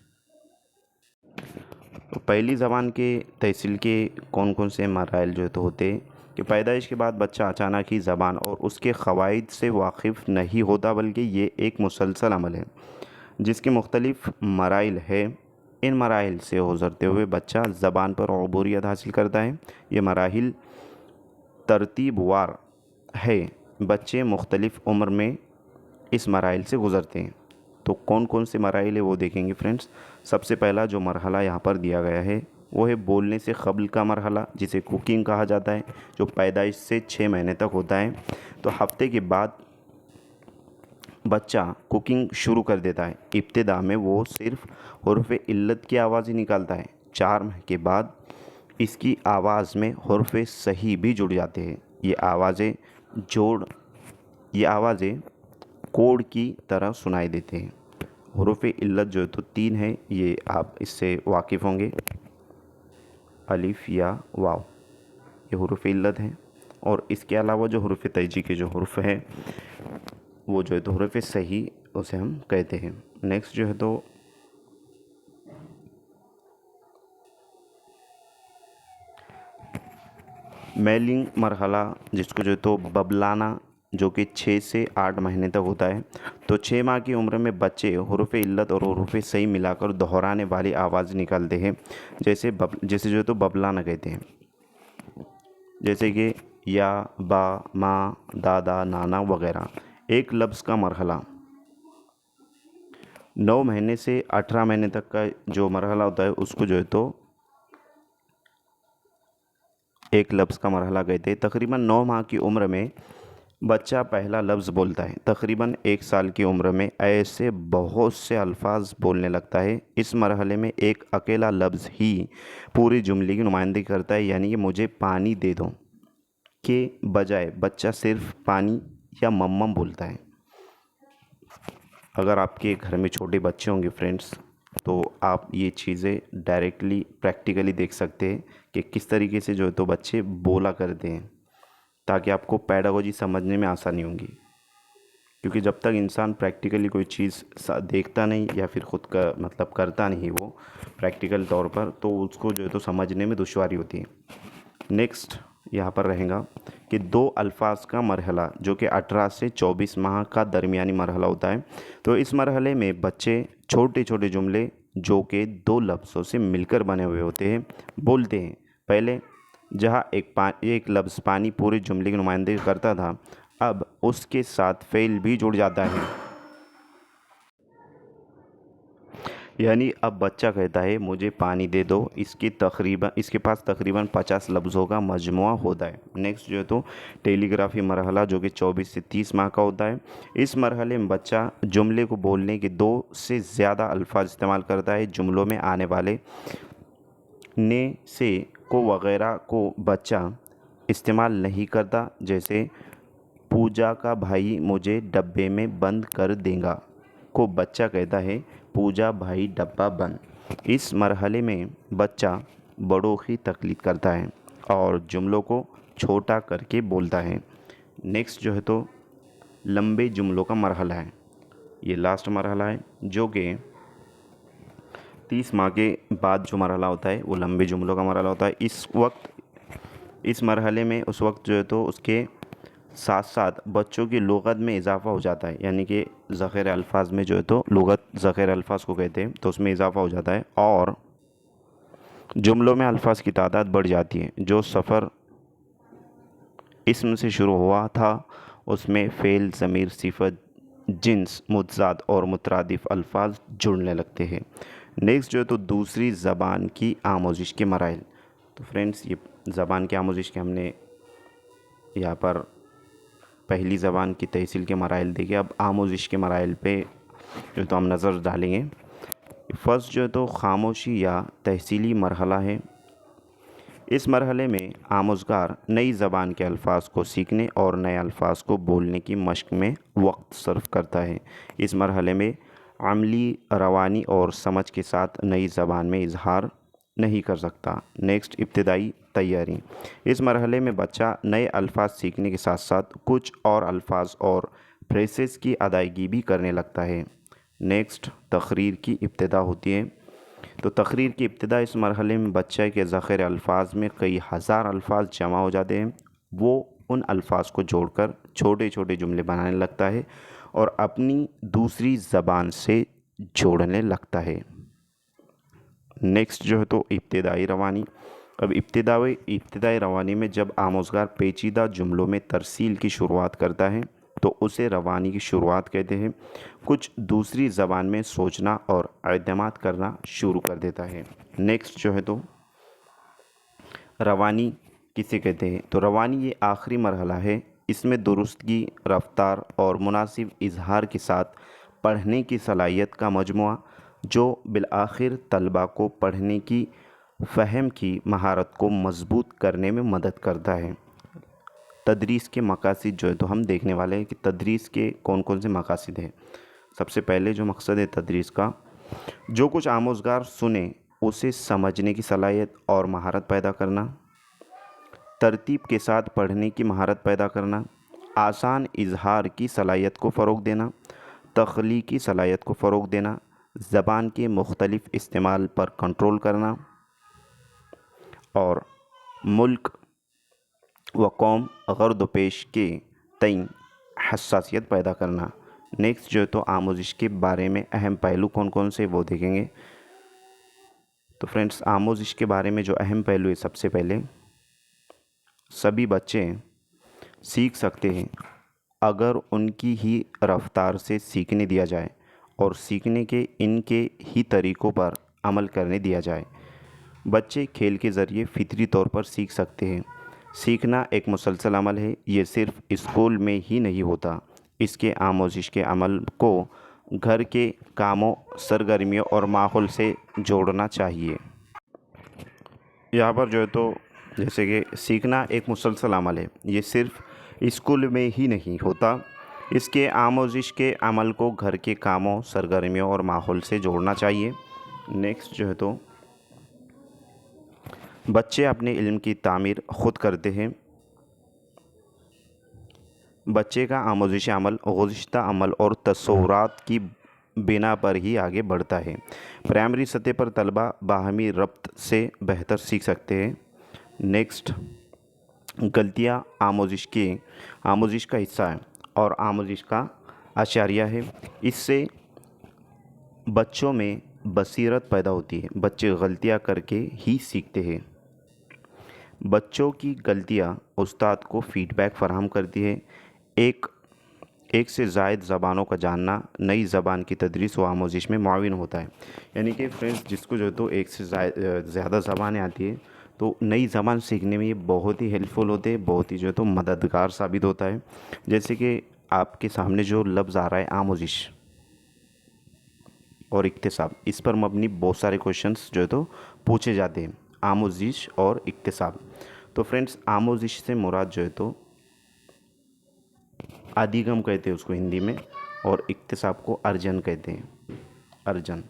तो पहली ज़बान के तहसील के कौन कौन से मराहिल जो है तो होते, कि पैदाइश के बाद बच्चा अचानक ही ज़बान और उसके क़वाइद से वाकिफ़ नहीं होता, बल्कि ये एक मुसलसल अमल है जिसके मुख्तलिफ़ मराइल है। इन मराइल से गुज़रते हुए बच्चा ज़बान पर अबूरियत हासिल करता है। ये मराहिल तरतीबवार है। बच्चे मुख्तलिफ़ उम्र में इस मराइल से गुज़रते हैं। तो कौन कौन से मराइल है वो देखेंगे फ्रेंड्स। सबसे पहला जो मरहला यहाँ पर दिया गया है वो है बोलने से क़ब्ल का मरहला, जिसे कुकिंग कहा जाता है, जो पैदाइश से 6 महीने तक होता है। तो हफ्ते के बाद बच्चा कुकिंग शुरू कर देता है। इब्तिदा में वो सिर्फ़ हुर्फ़ इल्लत की आवाज़ ही निकालता है। 4 माह के बाद इसकी आवाज़ में हुर्फ़ सही भी जुड़ जाते हैं। ये आवाज़ें कोड की तरह सुनाई देते हैं। हुरूफ़ इल्लत जो है तो 3 है, ये आप इससे वाकिफ़ होंगे। अलिफ़ या वाव, ये हुरूफ़ इल्लत हैं। और इसके अलावा जो हुरूफ़ तहजी के जो हुरूफ़ हैं वो जो है तो हुरूफ़ सही उसे हम कहते हैं। नेक्स्ट जो है तो मेलिंग मरहला, जिसको जो है तो बबलाना, जो कि 6 से 8 महीने तक होता है। तो 6 माह की उम्र में बच्चे हुरूफ़ इल्लत और हुरूफ़ सही मिलाकर दोहराने वाली आवाज़ निकालते हैं, जैसे जो है तो बबलाना कहते हैं, जैसे कि या, बा, माँ, दादा, नाना वगैरह। एक लफ्ज़ का मरहला 9 महीने से 18 महीने तक का जो मरहला होता है उसको जो है तो एक लफ्ज़ का मरहला कहते हैं। तकरीबन 9 माह की उम्र में बच्चा पहला लफ्ज़ बोलता है। तकरीबन 1 साल की उम्र में ऐसे बहुत से अल्फाज बोलने लगता है। इस मरहले में एक अकेला लफ्ज़ ही पूरी जुमले की नुमाइंदगी करता है, यानी कि मुझे पानी दे दो के बजाय बच्चा सिर्फ पानी या मम्मम बोलता है। अगर आपके घर में छोटे बच्चे होंगे फ्रेंड्स, तो आप ये चीज़ें डायरेक्टली प्रैक्टिकली देख सकते हैं कि किस तरीके से जो है तो बच्चे बोला करते हैं, ताकि आपको पेडागोजी समझने में आसानी होगी। क्योंकि जब तक इंसान प्रैक्टिकली कोई चीज़ देखता नहीं या फिर ख़ुद का मतलब करता नहीं वो प्रैक्टिकल तौर पर, तो उसको जो है तो समझने में दुश्वारी होती है। नेक्स्ट यहाँ पर रहेगा कि 2 अल्फाज का मरहला, जो कि 18 से 24 माह का दरमियानी मरहला होता है। तो इस मरहले में बच्चे छोटे छोटे जुमले जो कि 2 लफ्ज़ों से मिलकर बने हुए होते हैं बोलते हैं। पहले जहाँ एक लफ्ज़ पानी पूरे जुमले की नुमाइंदगी करता था, अब उसके साथ फ़ेल भी जुड़ जाता है। यानी अब बच्चा कहता है मुझे पानी दे दो। इसके पास तकरीबन 50 लफ्ज़ों का मजमुआ होता है। नेक्स्ट जो है तो टेलीग्राफी मरहला, जो कि 24 से 30 माह का होता है। इस मरहले में बच्चा जुमले को बोलने के 2 से ज़्यादा अल्फाज इस्तेमाल करता है। जुमलों में आने वाले ने, से, को वगैरह को बच्चा इस्तेमाल नहीं करता, जैसे पूजा का भाई मुझे डब्बे में बंद कर देगा को बच्चा कहता है पूजा भाई डब्बा बंद। इस मरहले में बच्चा बड़ों की तकलीद करता है और जुमलों को छोटा करके बोलता है। नेक्स्ट जो है तो लंबे जुमलों का मरहला है। ये लास्ट मरहला है, जो कि 30 माह के बाद जो मरहला होता है वो लंबे जुमलों का मरहला होता है। इस मरहले में उस वक्त जो है तो उसके साथ साथ बच्चों की लुग़त में इजाफ़ा हो जाता है, यानी कि ज़ख़ीर अल्फाज में जो है तो लुग़त ज़ख़ीर अल्फाज को कहते हैं, तो उसमें इजाफ़ा हो जाता है और जुमलों में अल्फाज की तादाद बढ़ जाती है। जो सफ़र इस्म से शुरू हुआ था उसमें फ़ेल, ज़मीर, सिफ़त, जिन्स, मुतज़ाद और मुतरादिफ़ अल्फाज जुड़ने लगते हैं। नेक्स्ट जो है तो दूसरी ज़बान की आमोज़िश के मराइल। तो फ्रेंड्स, ये ज़बान की आमोज़िश के हमने यहाँ पर पहली ज़बान की तहसील के मराइल देखे। अब आमोज़िश के मराइल पे जो तो हम नज़र डालेंगे। फ़र्स्ट जो है तो ख़ामोशी या तहसीली मरहला है। इस मरहले में आमोज़गार नई ज़बान के अल्फाज को सीखने और नए अल्फाज को बोलने की मशक़ में वक्त सर्फ करता है। इस मरहले में अमली, रवानी और समझ के साथ नई ज़बान में इजहार नहीं कर सकता। नेक्स्ट इब्तिदाई तैयारी। इस मरहले में बच्चा नए अल्फाज सीखने के साथ साथ कुछ और अल्फाज और फ्रेसेस की अदायगी भी करने लगता है। नेक्स्ट तकरीर की इब्तिदा होती है। तो तकरीर की इब्तिदा इस मरहले में बच्चे के ज़ख़ीर अल्फाज में कई हज़ार अल्फाज जमा हो जाते हैं। वो उन अल्फाज को जोड़कर छोटे छोटे जुमले बनाने लगता है और अपनी दूसरी ज़बान से जोड़ने लगता है। नेक्स्ट जो है तो इब्तिदाई रवानी। अब इब्तिदाई रवानी में जब आमोज़गार पेचीदा जुमलों में तरसील की शुरुआत करता है तो उसे रवानी की शुरुआत कहते हैं। कुछ दूसरी ज़बान में सोचना और एतमाद करना शुरू कर देता है। नेक्स्ट जो है तो रवानी किसे कहते हैं? तो रवानी ये आखिरी मरहला है। इसमें दुरुस्तगी, रफ्तार और मुनासिब इजहार के साथ पढ़ने की सलाहियत का मजमुआ जो बिलआखिर तलबा को पढ़ने की फ़हम की महारत को मज़बूत करने में मदद करता है। तदरीस के मकासद जो है तो हम देखने वाले हैं कि तदरीस के कौन कौन से मकासद हैं। सबसे पहले जो मकसद है तदरीस का, जो कुछ आमोज़गार सुने उसे समझने की सलाहियत और महारत पैदा करना, तरतीब के साथ पढ़ने की महारत पैदा करना, आसान इजहार की सलाहियत को फ़रोग़ देना, तख्लीकी सलाहियत को फ़रोग़ देना, ज़बान के मुख्तलिफ़ इस्तेमाल पर कंट्रोल करना और मुल्क व कौम गर्द पेश के तय हसासियत पैदा करना। नेक्स्ट जो है तो आमोज़िश के बारे में अहम पहलू कौन कौन से वो देखेंगे। तो फ्रेंड्स, आमोज़िश के बारे में जो अहम पहलू है, सबसे पहले सभी बच्चे सीख सकते हैं अगर उनकी ही रफ्तार से सीखने दिया जाए और सीखने के इनके ही तरीक़ों पर अमल करने दिया जाए। बच्चे खेल के ज़रिए फ़ितरी तौर पर सीख सकते हैं। सीखना एक मुसलसल अमल है, ये सिर्फ़ स्कूल में ही नहीं होता। इसके आमोज़िश के अमल को घर के कामों, सरगर्मियों और माहौल से जोड़ना चाहिए। यहाँ पर जो है तो जैसे कि सीखना एक मुसलसल अमल है, ये सिर्फ़ स्कूल में ही नहीं होता। इसके आमोज़िश के अमल को घर के कामों, सरगर्मियों और माहौल से जोड़ना चाहिए। नेक्स्ट जो है तो बच्चे अपने इल्म की तामीर ख़ुद करते हैं। बच्चे का आमोज़िश अमल गुज़िश्ता अमल और तसव्वुरात की बिना पर ही आगे बढ़ता है। प्राइमरी सतह पर तलबा बाहमी रब्त से बेहतर सीख सकते हैं। नेक्स्ट, गलतियाँ आमोज़िश का हिस्सा है और आमोज़िश का आशारिया है। इससे बच्चों में बसीरत पैदा होती है। बच्चे गलतियाँ करके ही सीखते हैं। बच्चों की गलतियाँ उस्ताद को फ़ीडबैक फ़राहम करती है। एक से ज़ायद ज़बानों का जानना नई ज़बान की तदरीस व आमोज़िश में मुआविन होता है। यानी कि फ्रेंड्स, जिसको जो है तो एक से ज़्यादा ज़बानें आती है तो नई ज़बान सीखने में ये बहुत ही हेल्पफुल होते हैं, बहुत ही जो है तो मददगार साबित होता है। जैसे कि आपके सामने जो लफ्ज़ आ रहा है आमोज़िश और इक्तिसाब, इस पर मबनी बहुत सारे क्वेश्चंस जो है तो पूछे जाते हैं, आमोज़िश और इक्तिसाब। तो फ्रेंड्स, आमोज़िश से मुराद जो है तो आदिगम कहते हैं उसको हिंदी में, और इक्तिसाब को अर्जन कहते हैं, अर्जन,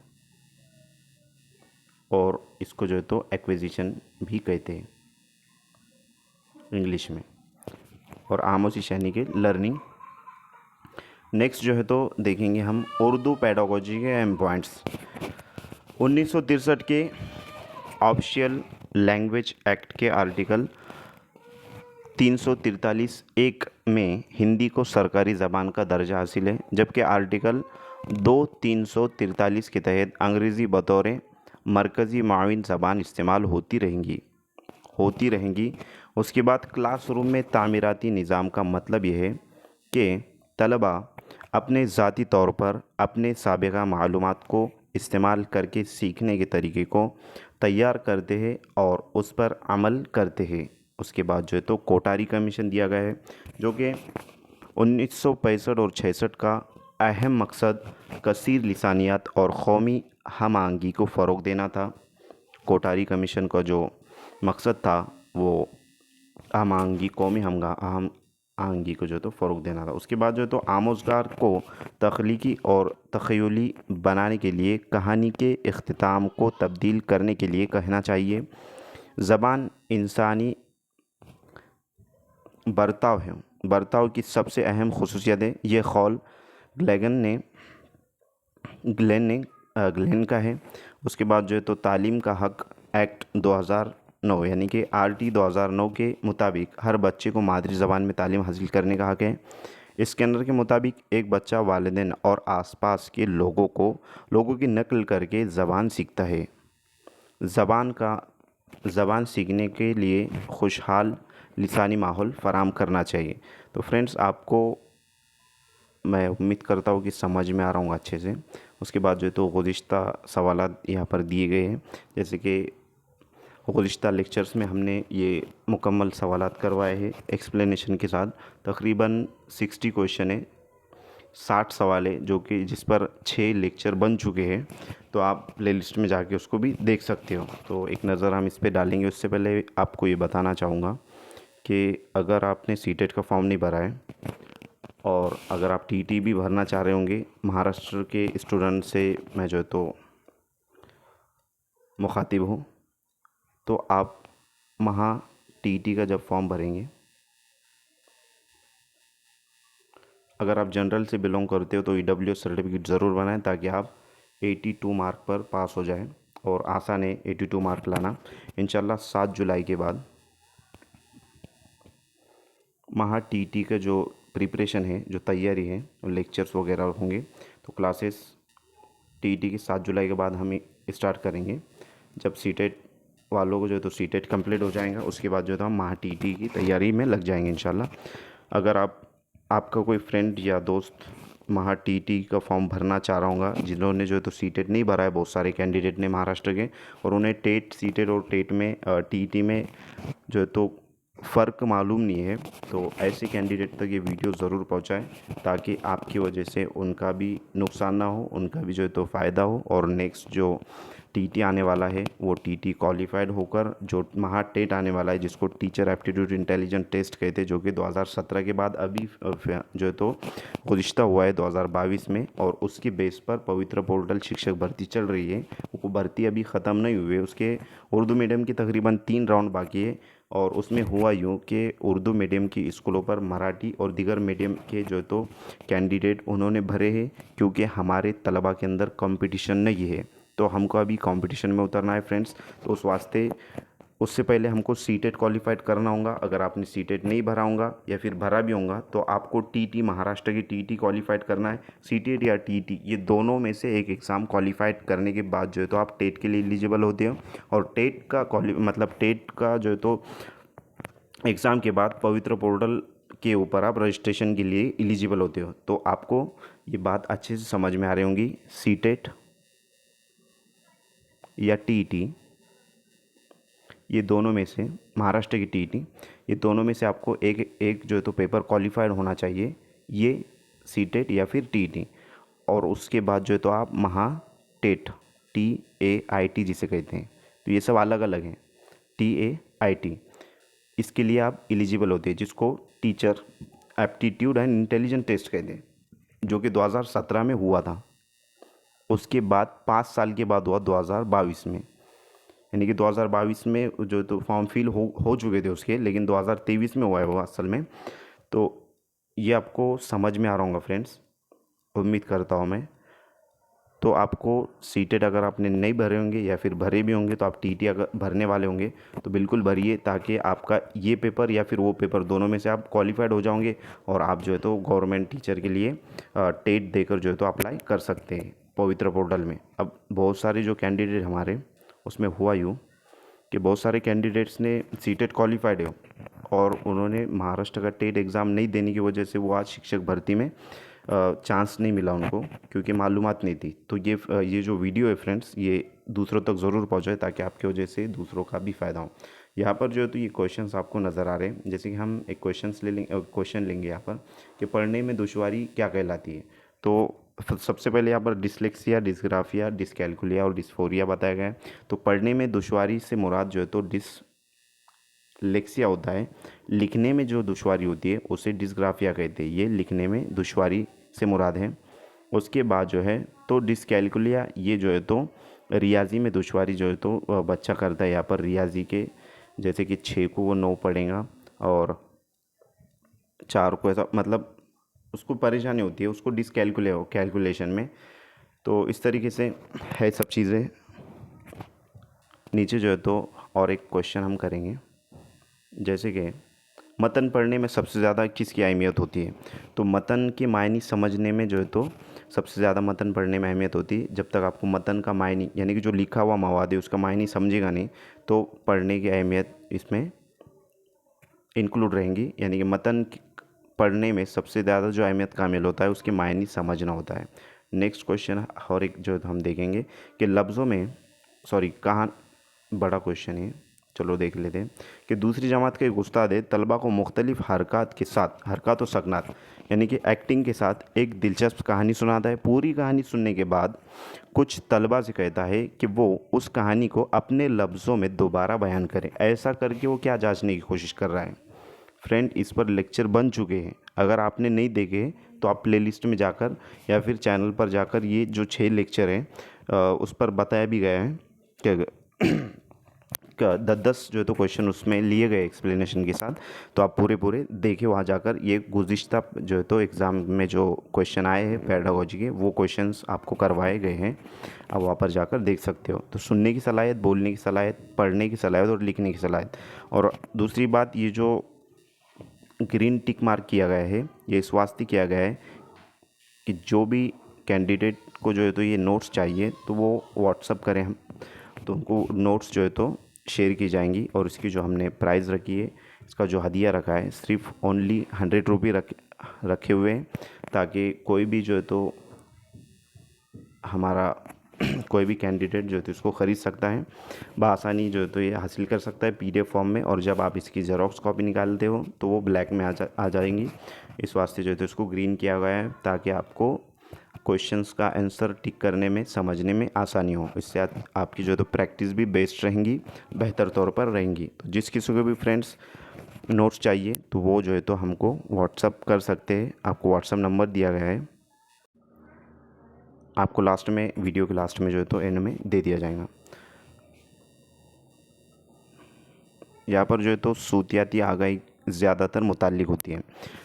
और इसको जो है तो एक्विजिशन भी कहते हैं इंग्लिश में, और आमोज़िश यानी कि लर्निंग। नेक्स्ट जो है तो देखेंगे हम उर्दू पेडागोजी के अहम पॉइंट्स। 1963 के ऑफिशियल लैंग्वेज एक्ट के आर्टिकल 343(1) में हिंदी को सरकारी ज़बान का दर्जा हासिल है, जबकि आर्टिकल 343 के तहत अंग्रेज़ी बतौर मरकज़ी माविन ज़बान इस्तेमाल होती रहेंगी। उसके बाद क्लासरूम में तामीराती निज़ाम का मतलब यह है कि तलबा अपने ज़ाती तौर पर अपने साबिक़ा मालूमात को इस्तेमाल करके सीखने के तरीक़े को तैयार करते हैं और उस पर अमल करते हैं। उसके बाद जो है तो कोटारी कमीशन दिया गया है, जो कि 1965 और 66 का अहम मकसद कसीर लिसानियत और कौमी हम आहंगी को फ़रोग़ देना था। कोटारी कमीशन का जो मकसद था वो हम आहंगी, कौमी हम आहंगी को जो तो फ़रोग़ देना था। उसके बाद जो है तो आमोज़गार को तख्लीकी और तख़य्युली बनाने के लिए कहानी के इख्तिताम को तब्दील करने के लिए कहना चाहिए। ज़बान इंसानी बर्ताव की सबसे अहम ख़ुसूसियत है। ये ख़ौल ग्लेन का है। उसके बाद जो है तो तालीम का हक़ एक्ट 2000 2009 यानी कि RT 2009 के मुताबिक हर बच्चे को मादरी ज़बान में तालीम हासिल करने का हक़ है। स्कैनर के मुताबिक एक बच्चा वालिदैन और आसपास के लोगों की नकल करके ज़बान सीखता है। ज़बान सीखने के लिए खुशहाल लिसानी माहौल फ़राहम करना चाहिए। तो फ्रेंड्स, आपको मैं उम्मीद करता हूँ कि समझ में आ रहा हूँ अच्छे से। उसके बाद जो है तो गुज़िश्ता सवालात यहाँ पर दिए गए हैं, जैसे कि गुज़िश्ता लेक्चर्स में हमने ये मुकम्मल सवालात करवाए हैं एक्सप्लेनेशन के साथ। तकरीबन 60 क्वेश्चन है, 60 सवाल है, जो कि जिस पर 6 लेक्चर बन चुके हैं। तो आप प्लेलिस्ट में जाके उसको भी देख सकते हो। तो एक नज़र हम इस पे डालेंगे। उससे पहले आपको ये बताना चाहूँगा कि अगर आपने सीटेट का फॉर्म नहीं भरा है और अगर आप टीटी भी भरना चाह रहे होंगे, महाराष्ट्र के स्टूडेंट से मैं जो है तो मुखातिब हूँ, तो आप महा टीटी का जब फॉर्म भरेंगे, अगर आप जनरल से बिलोंग करते हो तो EWS सर्टिफिकेट ज़रूर बनाएं, ताकि आप 82 मार्क पर पास हो जाएं। और आसान है 82 मार्क लाना। इंशाल्लाह 7 जुलाई के बाद महा टीटी का जो प्रिपरेशन है, जो तैयारी है, लेक्चर्स वगैरह होंगे। तो क्लासेस टीटी की 7 जुलाई के बाद हम स्टार्ट करेंगे। जब सीटेट वालों को जो है तो सीटेट कंप्लीट हो जाएगा, उसके बाद जो है तो हम महा टीटी की तैयारी में लग जाएंगे इंशाल्लाह। अगर आपका कोई फ्रेंड या दोस्त महा टीटी का फॉर्म भरना चाह रहा होगा, जिन्होंने जो है तो सीटेट नहीं भरा है, बहुत सारे कैंडिडेट ने महाराष्ट्र के, और उन्हें टेट सीटेट और टेट में टीटी में जो है तो फ़र्क मालूम नहीं है, तो ऐसे कैंडिडेट तक ये वीडियो ज़रूर पहुंचाएं, ताकि आपकी वजह से उनका भी नुकसान ना हो, उनका भी जो है तो फ़ायदा हो। और नेक्स्ट जो टीटी आने वाला है, वो टीटी क्वालिफाइड होकर जो महा टेट आने वाला है, जिसको टीचर एप्टीट्यूड इंटेलिजेंट टेस्ट कहते हैं, जो कि 2017 के बाद अभी जो है तो गुज़िश्ता हुआ है 2022 में। और उसके बेस पर पवित्र पोर्टल शिक्षक भर्ती चल रही है। वो भर्ती अभी ख़त्म नहीं हुई है, उसके उर्दू मीडियम की तकरीबन 3 राउंड बाकी है। और उसमें हुआ यूँ कि उर्दू मीडियम की स्कूलों पर मराठी और दीगर मीडियम के जो तो कैंडिडेट उन्होंने भरे हैं, क्योंकि हमारे तलबा के अंदर कंपटीशन नहीं है। तो हमको अभी कंपटीशन में उतरना है फ्रेंड्स। तो उस वास्ते उससे पहले हमको सीटेट क्वालिफाइड करना होगा। अगर आपने सीटेट नहीं भरा होगा या फिर भरा भी होगा, तो आपको टीटी, महाराष्ट्र की टीटी क्वालिफाइड करना है। सीटेट या टीटी, ये दोनों में से एक एग्ज़ाम क्वालिफाइड करने के बाद जो है तो आप टेट के लिए एलिजिबल होते हो। और टेट का टेट का जो है तो एग्ज़ाम के बाद पवित्र पोर्टल के ऊपर आप रजिस्ट्रेशन के लिए एलिजिबल होते हो। तो आपको ये बात अच्छे से समझ में आ रही होंगी। सीटेट या टीटी, ये दोनों में से, महाराष्ट्र की टीटी, ये दोनों में से आपको एक जो है तो पेपर क्वालिफाइड होना चाहिए, ये सीटेट या फिर टीटी। और उसके बाद जो है तो आप महा टेट, TAIT जिसे कहते हैं, तो ये सब अलग अलग हैं। TAIT, इसके लिए आप एलिजिबल होते हैं, जिसको teacher aptitude and intelligent test कहते हैं, जो कि 2017 में हुआ था। उसके बाद 5 साल के बाद हुआ 2022 में, यानी कि 2022 में जो तो फॉर्म फिल हो चुके थे उसके, लेकिन 2023 में हुआ है वो असल में। तो ये आपको समझ में आ रहा होगा फ्रेंड्स, उम्मीद करता हूँ मैं। तो आपको सीटेट अगर आपने नहीं भरे होंगे या फिर भरे भी होंगे, तो आप टीटी अगर भरने वाले होंगे तो बिल्कुल भरिए, ताकि आपका ये पेपर या फिर वो पेपर, दोनों में से आप क्वालिफाइड हो जाओगे और आप जो है तो गवर्नमेंट टीचर के लिए टेट देकर जो है तो अप्लाई कर सकते हैं पवित्र पोर्टल में। अब बहुत सारे जो कैंडिडेट हमारे, उसमें हुआ यूँ कि बहुत सारे कैंडिडेट्स ने सीटेट क्वालिफाइड है और उन्होंने महाराष्ट्र का टेट एग्ज़ाम नहीं देने की वजह से वो आज शिक्षक भर्ती में चांस नहीं मिला उनको, क्योंकि मालूमात नहीं थी। तो ये जो वीडियो है फ्रेंड्स, ये दूसरों तक ज़रूर पहुंचाए, ताकि आपकी वजह से दूसरों का भी फ़ायदा हो। यहाँ पर जो है तो ये क्वेश्चंस आपको नज़र आ रहे हैं, जैसे कि हम एक क्वेश्चन लेंगे यहाँ पर कि पढ़ने में दुश्वारी क्या कहलाती है। तो सबसे पहले यहाँ पर डिसलेक्सिया, डिस्ग्राफिया, डिसकैल्कुलिया और डिस्फोरिया बताया गया है। तो पढ़ने में दुश्वारी से मुराद जो है तो डिसलेक्सिया होता है। लिखने में जो दुश्वारी होती है उसे डिस्ग्राफिया कहते हैं। ये लिखने में दुश्वारी से मुराद है। उसके बाद जो है तो डिसकैल्कुलिया, ये जो है तो रियाजी में दुश्वारी जो है तो बच्चा करता है। यहाँ पर रियाजी के, जैसे कि 6 को वो 9 पढ़ेगा और 4 को ऐसा, मतलब उसको परेशानी होती है, उसको कैलकुलेशन में। तो इस तरीके से है सब चीज़ें। नीचे जो है तो और एक क्वेश्चन हम करेंगे, जैसे कि मतन पढ़ने में सबसे ज़्यादा किसकी अहमियत होती है। तो मतन के मायने समझने में जो है तो सबसे ज़्यादा मतन पढ़ने में अहमियत होती है। जब तक आपको मतन का मायने यानी कि जो लिखा हुआ मवाद है उसका मायने समझेगा नहीं तो पढ़ने की अहमियत इसमें इंक्लूड रहेंगी। यानी कि मतन पढ़ने में सबसे ज़्यादा जो अहमियत कामिल होता है उसके मायने समझना होता है। नेक्स्ट क्वेश्चन और एक जो हम देखेंगे कि लफ्ज़ों में कहाँ, बड़ा क्वेश्चन है, चलो देख लेते हैं कि दूसरी जमात के एक उस्ताद है तलबा को मुख्तलिफ हरकत के साथ, हरकत व सकनात यानी कि एक्टिंग के साथ एक दिलचस्प कहानी सुनाता है। पूरी कहानी सुनने के बाद कुछ तलबा से कहता है कि वो उस कहानी को अपने लफ्ज़ों में दोबारा बयान करें। ऐसा करके वो क्या जांचने की कोशिश कर रहा है। फ्रेंड, इस पर लेक्चर बन चुके हैं, अगर आपने नहीं देखे तो आप प्लेलिस्ट में जाकर या फिर चैनल पर जाकर ये जो 6 लेक्चर हैं उस पर बताया भी गया है कि 10 जो है तो क्वेश्चन उसमें लिए गए एक्सप्लेनेशन के साथ। तो आप पूरे देखें वहाँ जाकर। ये गुज़िश्ता जो है तो एग्ज़ाम में जो क्वेश्चन आए हैं पेडागोजी के, वो क्वेश्चंस आपको करवाए गए हैं, आप वहाँ पर जाकर देख सकते हो। तो सुनने की सलाहियत, बोलने की सलाहियत, पढ़ने की सलाहियत और लिखने की सलाहियत। और दूसरी बात, ये जो ग्रीन टिक मार्क किया गया है ये इस वास्ते किया गया है कि जो भी कैंडिडेट को जो है तो ये नोट्स चाहिए तो वो व्हाट्सअप करें हम, तो उनको नोट्स जो है तो शेयर की जाएंगी। और इसकी जो हमने प्राइस रखी है, इसका जो हदिया रखा है सिर्फ ओनली 100 रुपये रखे हुए हैं, ताकि कोई भी जो है तो हमारा कोई भी कैंडिडेट जो है तो इसको ख़रीद सकता है, बआसानी जो है तो ये हासिल कर सकता है पीडीएफ फॉर्म में। और जब आप इसकी ज़ेरॉक्स कॉपी निकालते हो तो वो ब्लैक में आ जाएंगी। इस वास्ते जो है तो इसको ग्रीन किया गया है ताकि आपको क्वेश्चंस का आंसर टिक करने में, समझने में आसानी हो। इससे आपकी जो है तो प्रैक्टिस भी बेस्ट रहेंगी, बेहतर तौर पर रहेंगी। तो जिस किसी को भी फ्रेंड्स नोट्स चाहिए तो वो जो है तो हमको व्हाट्सअप कर सकते हैं। आपको व्हाट्सअप नंबर दिया गया है, आपको लास्ट में, वीडियो के लास्ट में जो है तो एंड में दे दिया जाएगा। यहाँ पर जो है तो सूतियाती आगाही ज़्यादातर मुताल्लिक़ होती है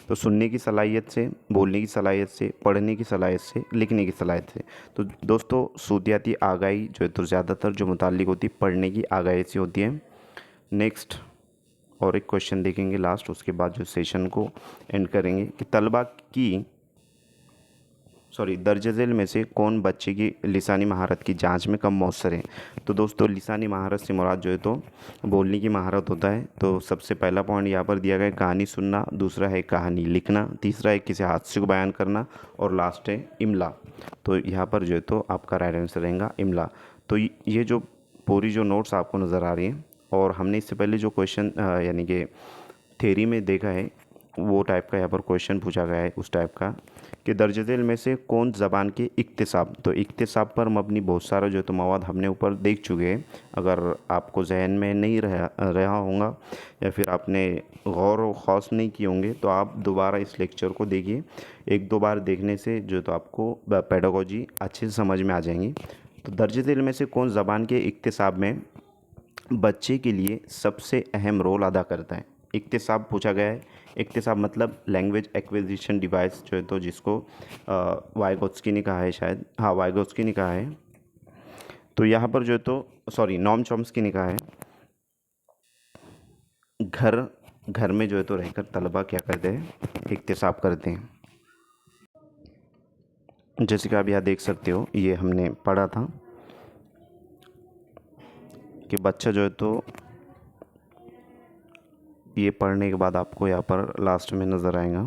तो सुनने की सलाहियत से, बोलने की सलाहियत से, पढ़ने की सलाहियत से, लिखने की सलाहियत से। तो दोस्तों सूतियाती आगाही जो है तो ज़्यादातर जो मुताल्लिक़ होती है पढ़ने की आगाही से होती है। नेक्स्ट और एक क्वेश्चन देखेंगे लास्ट, उसके बाद जो सेशन को एंड करेंगे कि तलबा की दर्ज झेल में से कौन बच्चे की लिसानी महारत की जांच में कम मौसर है। तो दोस्तों लिसानी महारत से मुराद जो है तो बोलने की महारत होता है। तो सबसे पहला पॉइंट यहाँ पर दिया गया है कहानी सुनना, दूसरा है कहानी लिखना, तीसरा है किसी हादसे को बयान करना और लास्ट है इमला। तो यहाँ पर जो है तो आपका राइट आंसर रहेगा इमला। तो ये जो पूरी जो नोट्स आपको नज़र आ रही हैं, और हमने इससे पहले जो क्वेश्चन यानी कि थ्योरी में देखा है वो टाइप का यहाँ पर क्वेश्चन पूछा गया है उस टाइप का कि दर्ज झेल में से कौन ज़बान के इक्तिसाब। तो इक्तिसाब पर मबनी बहुत सारा जो तो मवाद हमने ऊपर देख चुके हैं। अगर आपको जहन में नहीं रहा होगा या फिर आपने गौर व खौस नहीं किए होंगे तो आप दोबारा इस लेक्चर को देखिए। एक दो बार देखने से जो तो आपको पेडागोजी अच्छे से समझ में आ जाएंगी। तो दर्ज झेल में से कौन ज़बान के इक्तिसाब में बच्चे के लिए सबसे अहम रोल अदा करता है। इक्तिसाब पूछा गया है। इक्तिसाब मतलब लैंग्वेज एक्विजिशन डिवाइस जो है तो जिसको वाइगोत्स्की ने कहा है, शायद हाँ वाइगोत्स्की ने कहा है। तो यहाँ पर जो है तो नॉम चॉम्स्की ने कहा है घर में जो है तो रहकर तलबा क्या करते हैं, इक्तिसाब करते हैं। जैसे कि आप यहाँ देख सकते हो, ये हमने पढ़ा था कि बच्चा जो है तो ये पढ़ने के बाद आपको यहाँ पर लास्ट में नज़र आएगा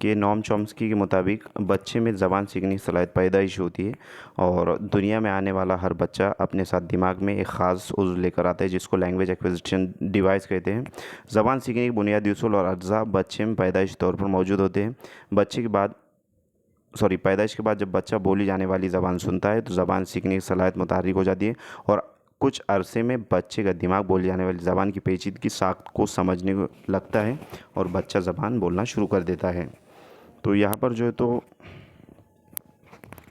कि नॉम चॉम्स्की के मुताबिक बच्चे में ज़बान सीखने की सलाहियत पैदाइश होती है और दुनिया में आने वाला हर बच्चा अपने साथ दिमाग में एक ख़ास उज़्व लेकर आता है जिसको लैंग्वेज एक्विजिशन डिवाइस कहते हैं। ज़बान सीखने के बुनियादी उसूल और अज्जा बच्चे में पैदाइश तौर पर मौजूद होते हैं। पैदाइश के बाद जब बच्चा बोली जाने वाली ज़बान सुनता है तो ज़बान सीखने की सलाहियत मुतहर्रिक हो जाती है और कुछ अरसे में बच्चे का दिमाग बोली जाने वाली ज़बान की पेचीदगी साख्त को समझने को लगता है और बच्चा ज़बान बोलना शुरू कर देता है। तो यहाँ पर जो है तो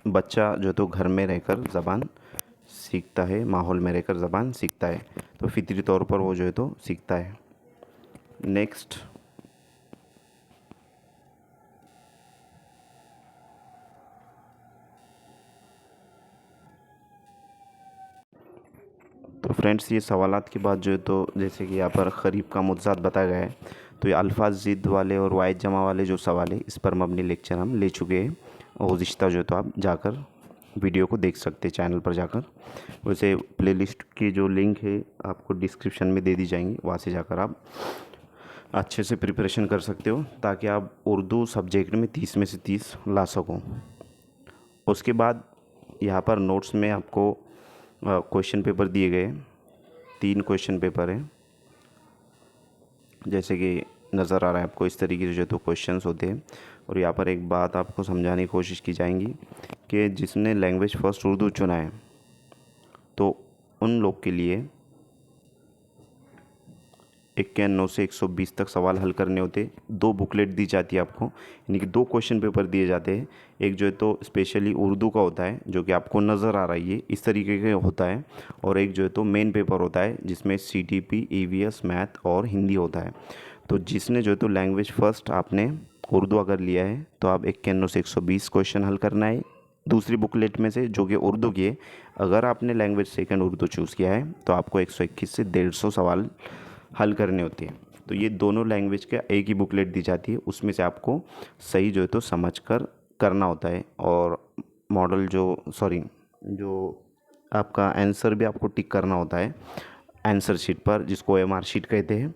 बच्चा जो तो घर में रहकर ज़बान सीखता है, माहौल में रहकर ज़बान सीखता है, तो फितरी तौर पर वो जो है तो सीखता है। नेक्स्ट फ्रेंड्स ये सवालात के बाद जो है तो जैसे कि यहाँ पर ख़रीब का मुद्दात बताया गया है, तो ये अल्फाज ज़िद वाले और वाहिद जमा वाले जो सवाल है इस पर मबनी लेक्चर हम ले चुके हैं। और गुज़िश्ता जो है तो आप जाकर वीडियो को देख सकते हैं चैनल पर जाकर। वैसे प्लेलिस्ट की जो लिंक है आपको डिस्क्रिप्शन में दे दी जाएंगी, वहाँ से जाकर आप अच्छे से प्रिपरेशन कर सकते हो ताकि आप उर्दू सब्जेक्ट में 30 में से 30 ला सको। उसके बाद यहाँ पर नोट्स में आपको क्वेश्चन पेपर दिए गए, 3 क्वेश्चन पेपर हैं, जैसे कि नज़र आ रहा है आपको इस तरीके से जो तो क्वेश्चंस होते हैं। और यहाँ पर एक बात आपको समझाने की कोशिश की जाएंगी कि जिसने लैंग्वेज फ़र्स्ट उर्दू चुना है तो उन लोग के लिए 91 से 120 तक सवाल हल करने होते। 2 बुकलेट दी जाती है आपको, यानी कि 2 क्वेश्चन पेपर दिए जाते हैं। एक जो है तो स्पेशली उर्दू का होता है जो कि आपको नज़र आ रहा है ये इस तरीके का होता है, और एक जो है तो मेन पेपर होता है जिसमें CTP, EVS, मैथ और हिंदी होता है। तो जिसने जो है तो लैंग्वेज फ़र्स्ट आपने उर्दू अगर लिया है तो आप 91 से 120 क्वेश्चन हल करना है दूसरी बुकलेट में से जो कि उर्दू की है। अगर आपने लैंग्वेज सेकंड उर्दू चूज़ किया है तो आपको 121 से 150 सवाल हल करने होते हैं। तो ये दोनों लैंग्वेज का एक ही बुकलेट दी जाती है, उसमें से आपको सही जो है तो समझ कर करना होता है। और मॉडल जो आपका आंसर भी आपको टिक करना होता है आंसर शीट पर, जिसको MR शीट कहते हैं।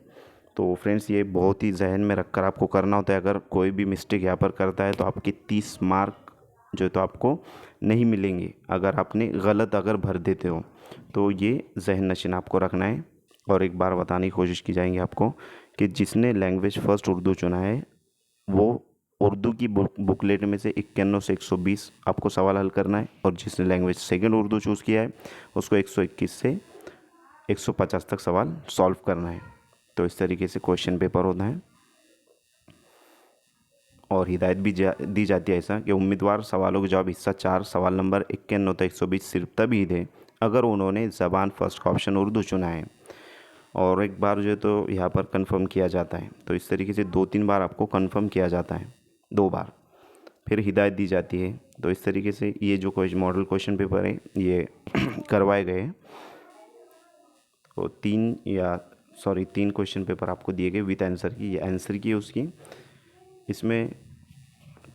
तो फ्रेंड्स ये बहुत ही जहन में रखकर आपको करना होता है। अगर कोई भी मिस्टेक यहाँ पर करता है तो आपके 30 मार्क जो है तो आपको नहीं मिलेंगे अगर आपने गलत अगर भर देते हो। तो ये जहन नशीन आपको रखना है। और एक बार बताने की कोशिश की जाएंगी आपको कि जिसने लैंग्वेज फ़र्स्ट उर्दू चुना है वो उर्दू की बुकलेट में से 91 से 120 आपको सवाल हल करना है, और जिसने लैंग्वेज सेकंड उर्दू चूज़ किया है उसको 121 से 150 तक सवाल सॉल्व करना है। तो इस तरीके से क्वेश्चन पेपर होता है। और हिदायत भी दी जाती है ऐसा कि उम्मीदवार सवालों के जवाब हिस्सा 4 सवाल नंबर 91 से 120 सिर्फ तभी दें अगर उन्होंने ज़बान फर्स्ट का ऑप्शन उर्दू चुना है। और एक बार जो है तो यहाँ पर कंफर्म किया जाता है। तो इस तरीके से 2-3 बार आपको कंफर्म किया जाता है, 2 बार, फिर हिदायत दी जाती है। तो इस तरीके से ये जो मॉडल क्वेश्चन पेपर है ये करवाए गए हैं। तो 3 क्वेश्चन पेपर आपको दिए गए विद आंसर की, ये आंसर की है उसकी। इसमें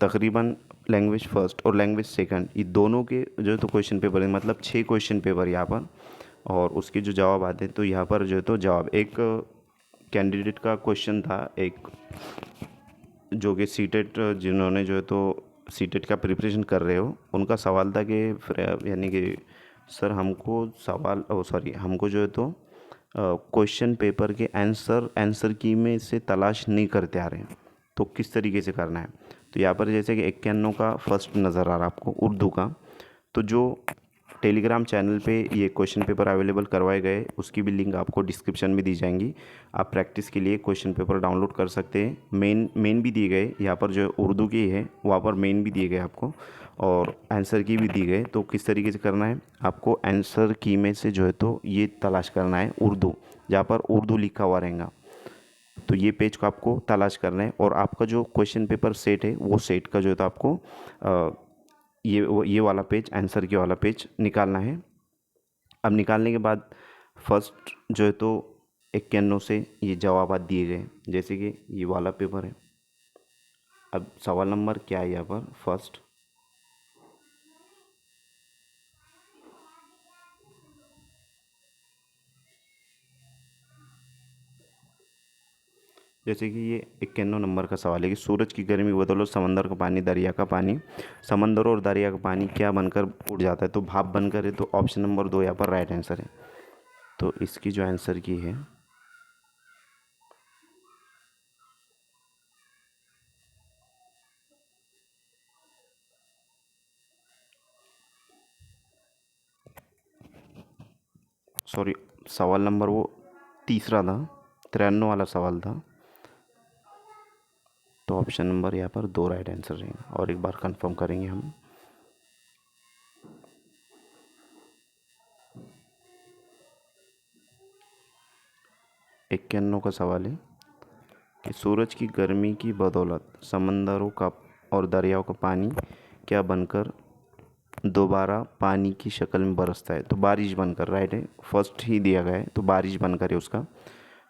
तकरीबन लैंग्वेज फ़र्स्ट और लैंग्वेज सेकंड ये दोनों के जो तो क्वेश्चन पेपर है, मतलब 6 क्वेश्चन पेपर यहाँ पर, और उसके जो जवाब आते हैं। तो यहाँ पर जो है तो जवाब एक कैंडिडेट का क्वेश्चन था, एक जो कि सीटेट जिन्होंने जो है तो सीटेट का प्रिपरेशन कर रहे हो उनका सवाल था कि यानी कि सर हमको जो है तो क्वेश्चन पेपर के आंसर की में से तलाश नहीं करते आ रहे हैं, तो किस तरीके से करना है। तो यहाँ पर जैसे कि 91 का फर्स्ट नज़र आ रहा है आपको उर्दू का, तो जो टेलीग्राम चैनल पे ये क्वेश्चन पेपर अवेलेबल करवाए गए उसकी भी लिंक आपको डिस्क्रिप्शन में दी जाएंगी। आप प्रैक्टिस के लिए क्वेश्चन पेपर डाउनलोड कर सकते हैं। मेन भी दिए गए यहाँ पर, जो उर्दू की है वहाँ पर मेन भी दिए गए आपको और आंसर की भी दी गए। तो किस तरीके से करना है, आपको आंसर की में से जो है तो ये तलाश करना है उर्दू, जहाँ पर उर्दू लिखा हुआ रहेगा तो ये पेज को आपको तलाश करना है। और आपका जो क्वेश्चन पेपर सेट है वो सेट का जो है तो आपको ये वाला पेज, आंसर के वाला पेज निकालना है। अब निकालने के बाद फर्स्ट जो है तो 91 से ये जवाब दिए गए, जैसे कि ये वाला पेपर है। अब सवाल नंबर क्या है यहाँ पर, फर्स्ट जैसे कि ये 91 नंबर का सवाल है कि सूरज की गर्मी बदलो समंदर का पानी, दरिया का पानी, समंदर और दरिया का पानी क्या बनकर उड़ जाता है, तो भाप बनकर है। तो ऑप्शन नंबर 2 यहाँ पर राइट आंसर है। तो इसकी जो आंसर की है सवाल नंबर वो तीसरा था, 93 वाला सवाल था। तो ऑप्शन नंबर यहाँ पर 2 राइट आंसर रहेंगे। और एक बार कंफर्म करेंगे हम। इक्यानवे का सवाल है कि सूरज की गर्मी की बदौलत समंदरों का और दरियाओं का पानी क्या बनकर दोबारा पानी की शक्ल में बरसता है, तो बारिश बनकर, राइट है, फर्स्ट ही दिया गया है तो बारिश बनकर है उसका।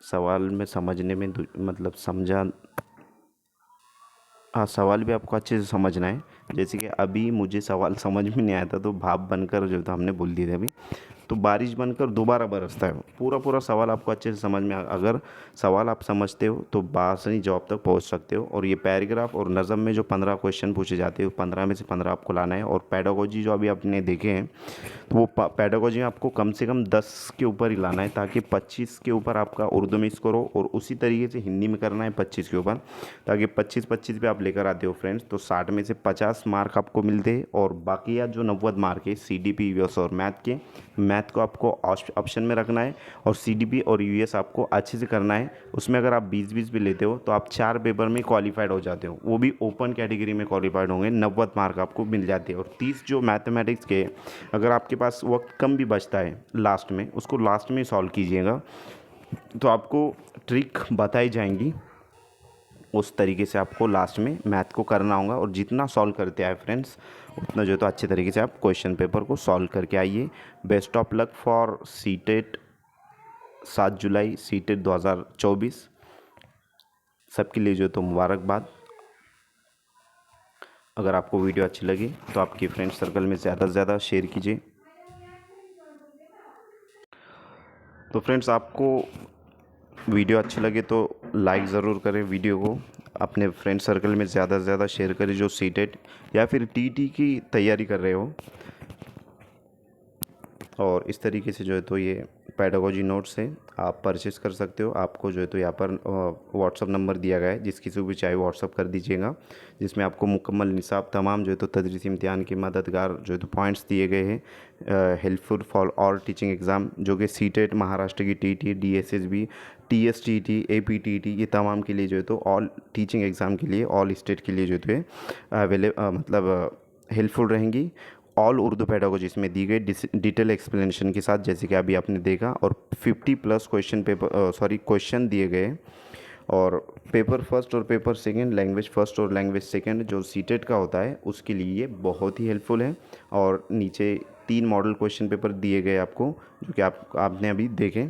सवाल में समझने में मतलब समझा, हाँ सवाल भी आपको अच्छे से समझना है। जैसे कि अभी मुझे सवाल समझ में नहीं आया था तो भाप बनकर जो था हमने बोल दिए थे अभी, तो बारिश बनकर दोबारा बरसता है। पूरा पूरा सवाल आपको अच्छे से समझ में अगर सवाल आप समझते हो तो बासनी जवाब तक पहुंच सकते हो। और ये पैराग्राफ और नज़म में जो 15 क्वेश्चन पूछे जाते हैं 15 में से 15 आपको लाना है। और पेडागोजी जो अभी आपने देखे हैं तो वो पेडागोजी में आपको कम से कम 10 के ऊपर ही लाना है, ताकि 25 के ऊपर आपका उर्दू में स्कोर हो, और उसी तरीके से हिंदी में करना है 25 के ऊपर, ताकि 25-25 पे आप लेकर आते हो फ्रेंड्स तो 60 में से 50 मार्क आपको मिलते हैं। और बाकी या जो 90 मार्क है CDP यूएस और मैथ के, मैथ को आपको ऑप्शन में रखना है और CDP और यूएस आपको अच्छे से करना है। उसमें अगर आप 20-20 भी लेते हो तो आप 4 पेपर में क्वालिफाइड हो जाते हो, वो भी ओपन कैटेगरी में क्वालिफाइड होंगे, 90 मार्क आपको मिल जाते हैं। और 30 जो मैथमेटिक्स के, अगर आपके पास वक्त कम भी बचता है लास्ट में, उसको लास्ट में सॉल्व कीजिएगा तो आपको ट्रिक बताई जाएंगी, उस तरीके से आपको लास्ट में मैथ को करना होगा। और जितना सॉल्व करते आए फ्रेंड्स उतना जो तो अच्छे तरीके से आप क्वेश्चन पेपर को सॉल्व करके आइए। Best of luck for CTET 7 July CTET 2024, सबके लिए जो तो मुबारकबाद। अगर आपको वीडियो अच्छी लगी तो आपके फ्रेंड सर्कल में ज़्यादा से ज़्यादा शेयर कीजिए। तो फ्रेंड्स आपको वीडियो अच्छी लगे तो लाइक ज़रूर करें वीडियो को, अपने फ्रेंड सर्कल में ज़्यादा से ज़्यादा शेयर करें जो सीटेट या फिर टीटी की तैयारी कर रहे हो। और इस तरीके से जो है तो ये पेडागोजी नोट्स है, आप परचेज़ कर सकते हो। आपको जो है तो यहाँ पर व्हाट्सअप नंबर दिया गया है, जिस किसी को भी चाहे व्हाट्सअप कर दीजिएगा, जिसमें आपको मुकम्मल निसाब तमाम जो है तो तदरीसी इम्तिहान के मददगार जो है तो पॉइंट्स दिए गए हैं, helpful for all teaching exam, जो कि सीटेट, महाराष्ट्र की टीटी, DSSB, TSTT, APTT, ये तमाम के लिए जो है तो ऑल टीचिंग एग्ज़ाम के लिए, ऑल स्टेट के लिए जो है तो मतलब हेल्पफुल रहेंगी। ऑल उर्दू पेडागोजी इसमें दी गई डिटेल एक्सप्लेनेशन के साथ, जैसे कि अभी आपने देखा। और 50+ क्वेश्चन दिए गए। और पेपर फर्स्ट और पेपर सेकंड, लैंग्वेज फर्स्ट और लैंग्वेज सेकंड जो सीटेट का होता है उसके लिए ये बहुत ही हेल्पफुल है। और नीचे 3 मॉडल क्वेश्चन पेपर दिए गए आपको, जो कि आपने अभी देखे।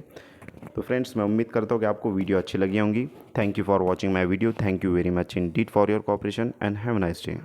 तो फ्रेंड्स मैं उम्मीद करता हूँ कि आपको वीडियो अच्छी लगी होंगी। Thank you for watching my video. Thank you very much indeed for your cooperation and have a nice day.